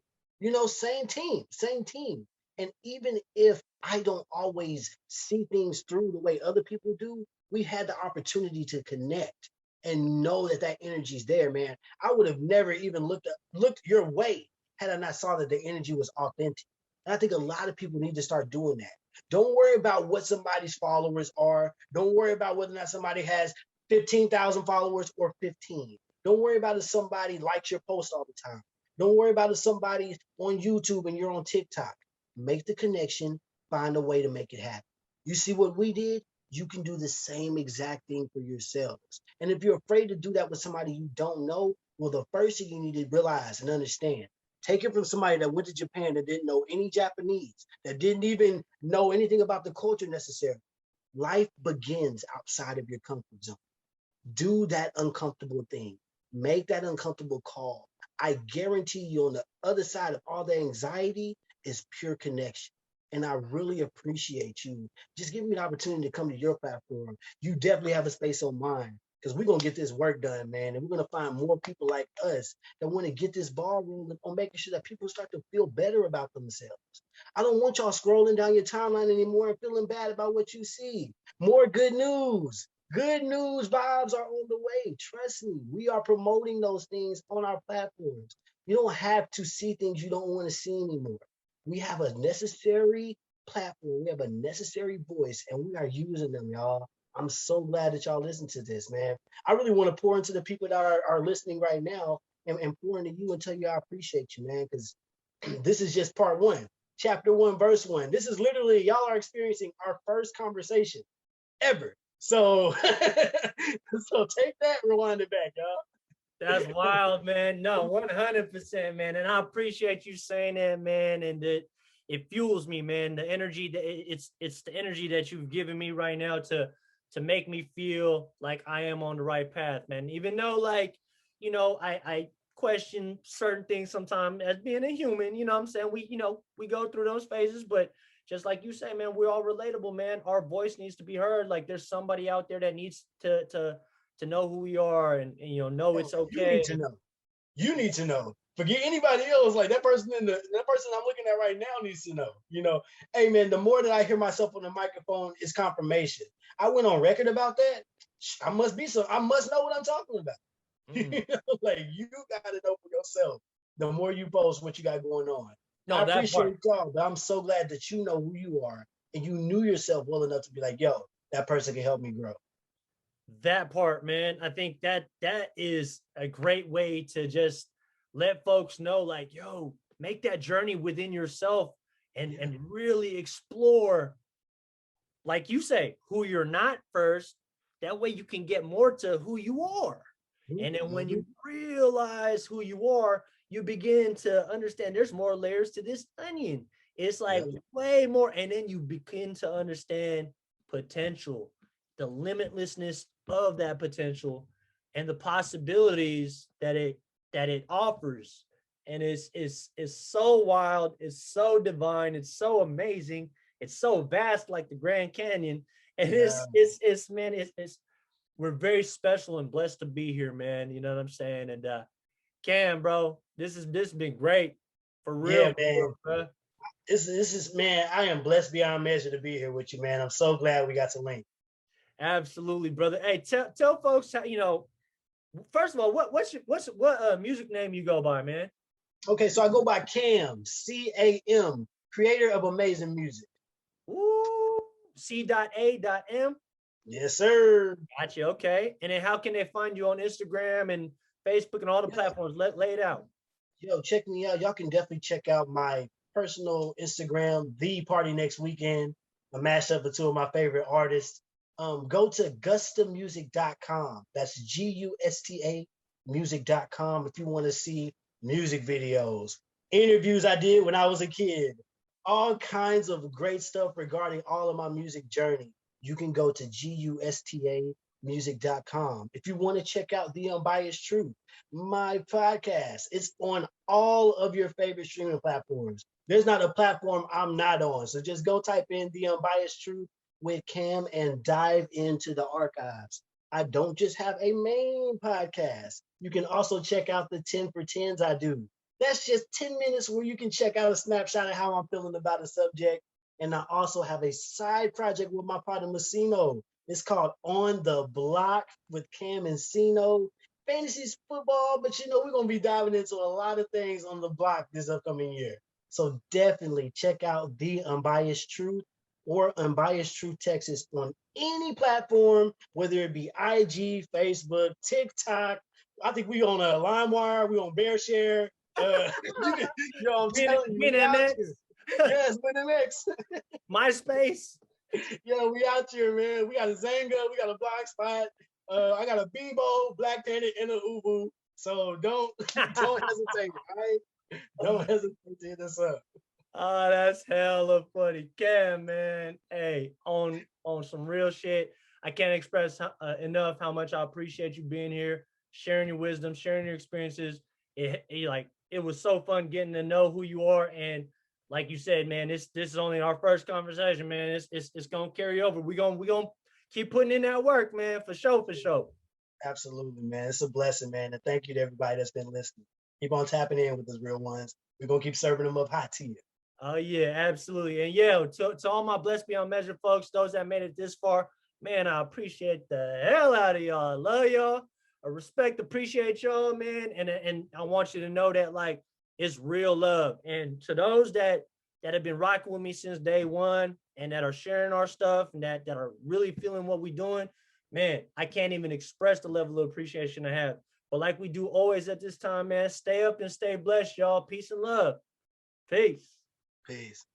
Same team, same team. And even if I don't always see things through the way other people do, we had the opportunity to connect and know that that energy's there, man. I would have never even looked your way had I not saw that the energy was authentic. And I think a lot of people need to start doing that. Don't worry about what somebody's followers are. Don't worry about whether or not somebody has 15,000 followers or 15. Don't worry about if somebody likes your post all the time. Don't worry about if somebody's on YouTube and you're on TikTok. Make the connection, find a way to make it happen. You see what we did? You can do the same exact thing for yourselves. And if you're afraid to do that with somebody you don't know, well, the first thing you need to realize and understand, take it from somebody that went to Japan that didn't know any Japanese, that didn't even know anything about the culture necessarily. Life begins outside of your comfort zone. Do that uncomfortable thing. Make that uncomfortable call. I guarantee you on the other side of all the anxiety is pure connection. And I really appreciate you just giving me the opportunity to come to your platform. You definitely have a space on mine because we're going to get this work done, man. And we're going to find more people like us that want to get this ball rolling on making sure that people start to feel better about themselves. I don't want y'all scrolling down your timeline anymore and feeling bad about what you see. More good news. Good news vibes are on the way. Trust me, we are promoting those things on our platforms. You don't have to see things you don't want to see anymore. We have a necessary platform, we have a necessary voice, and we are using them, y'all. I'm so glad that y'all listen to this, man. I really want to pour into the people that are listening right now and pour into you and tell you I appreciate you, man, because this is just part one, chapter one, verse one. This is literally, y'all are experiencing our first conversation ever. So, so take that, rewind it back, That's y'all. wild, man. No, 100%, man. And I appreciate you saying that, man. And that it fuels me, man. The energy that it's the energy that you've given me right now to make me feel like I am on the right path, man. Even though, like, I question certain things sometimes as being a human. You know what I'm saying? We go through those phases, but just like you say, man, we're all relatable, man. Our voice needs to be heard. Like there's somebody out there that needs to know who we are and know it's You okay. need to know. You need to know. Forget anybody else. Like that person I'm looking at right now needs to know. Hey man, the more that I hear myself on the microphone, it's confirmation. I went on record about that. I must know what I'm talking about. Like you gotta know for yourself. The more you post what you got going on. No, I appreciate y'all, but I'm so glad that you know who you are and you knew yourself well enough to be like, yo, that person can help me grow. That part, man. I think that is a great way to just let folks know, like, yo, make that journey within yourself and really explore, like you say, who you're not first. That way you can get more to who you are. And then when you realize who you are, you begin to understand there's more layers to this onion. It's like way more. And then you begin to understand potential, the limitlessness of that potential and the possibilities that it offers. And it's so wild, it's so divine, it's so amazing, it's so vast, like the Grand Canyon. And it's we're very special and blessed to be here, man. You know what I'm saying? And Cam, bro, this has been great. For real, man. Bro. This is man, I am blessed beyond measure to be here with you, man. I'm so glad we got to link. Absolutely, brother. Hey, tell folks how, first of all, what music name you go by, man? Okay, so I go by Cam, C-A-M, creator of amazing music. Ooh, C.A.M. Yes, sir. Gotcha. Okay. And then how can they find you on Instagram and Facebook and all the platforms? Lay it out. Yo, check me out. Y'all can definitely check out my personal Instagram, The Party Next Weekend, a mashup of two of my favorite artists. Go to gustamusic.com. That's Gusta music.com if you want to see music videos, interviews I did when I was a kid, all kinds of great stuff regarding all of my music journey. You can go to gustamusic.com. If you want to check out The Unbiased Truth, my podcast, it's on all of your favorite streaming platforms. There's not a platform I'm not on. So just go type in The Unbiased Truth with Cam and dive into the archives. I don't just have a main podcast. You can also check out the 10 for 10s I do. That's just 10 minutes where you can check out a snapshot of how I'm feeling about a subject. And I also have a side project with my partner Messino. It's called On the Block with Cam and Sino. Fantasy football, but we're going to be diving into a lot of things on the block this upcoming year. So definitely check out The Unbiased Truth or Unbiased Truth Texas on any platform, whether it be IG, Facebook, TikTok. I think we on a LimeWire, we on BearShare. I'm telling you, yes, WinMX. MySpace. Yeah, we out here, man. We got a Zanga, we got a Blogspot. I got a Bebo, Black Panther, and a Ubu. So don't hesitate, all right? Don't hesitate to hit us up. Oh, that's hella funny. Cam, man. Hey, on some real shit. I can't express enough how much I appreciate you being here, sharing your wisdom, sharing your experiences. It was so fun getting to know who you are. And like you said, man, this is only our first conversation, man. It's gonna carry over. We're gonna keep putting in that work, man, for sure. Absolutely, man. It's a blessing, man. And thank you to everybody that's been listening. Keep on tapping in with us real ones. We're gonna keep serving them up hot to you. Oh yeah, absolutely. And yeah, to all my blessed beyond measure folks, those that made it this far, man, I appreciate the hell out of y'all. I love y'all. I respect, appreciate y'all, man. And I want you to know that like it's real love. And to those that have been rocking with me since day one and that are sharing our stuff and that are really feeling what we're doing, man, I can't even express the level of appreciation I have. But like we do always at this time, man, stay up and stay blessed, y'all. Peace and love. Peace. Peace.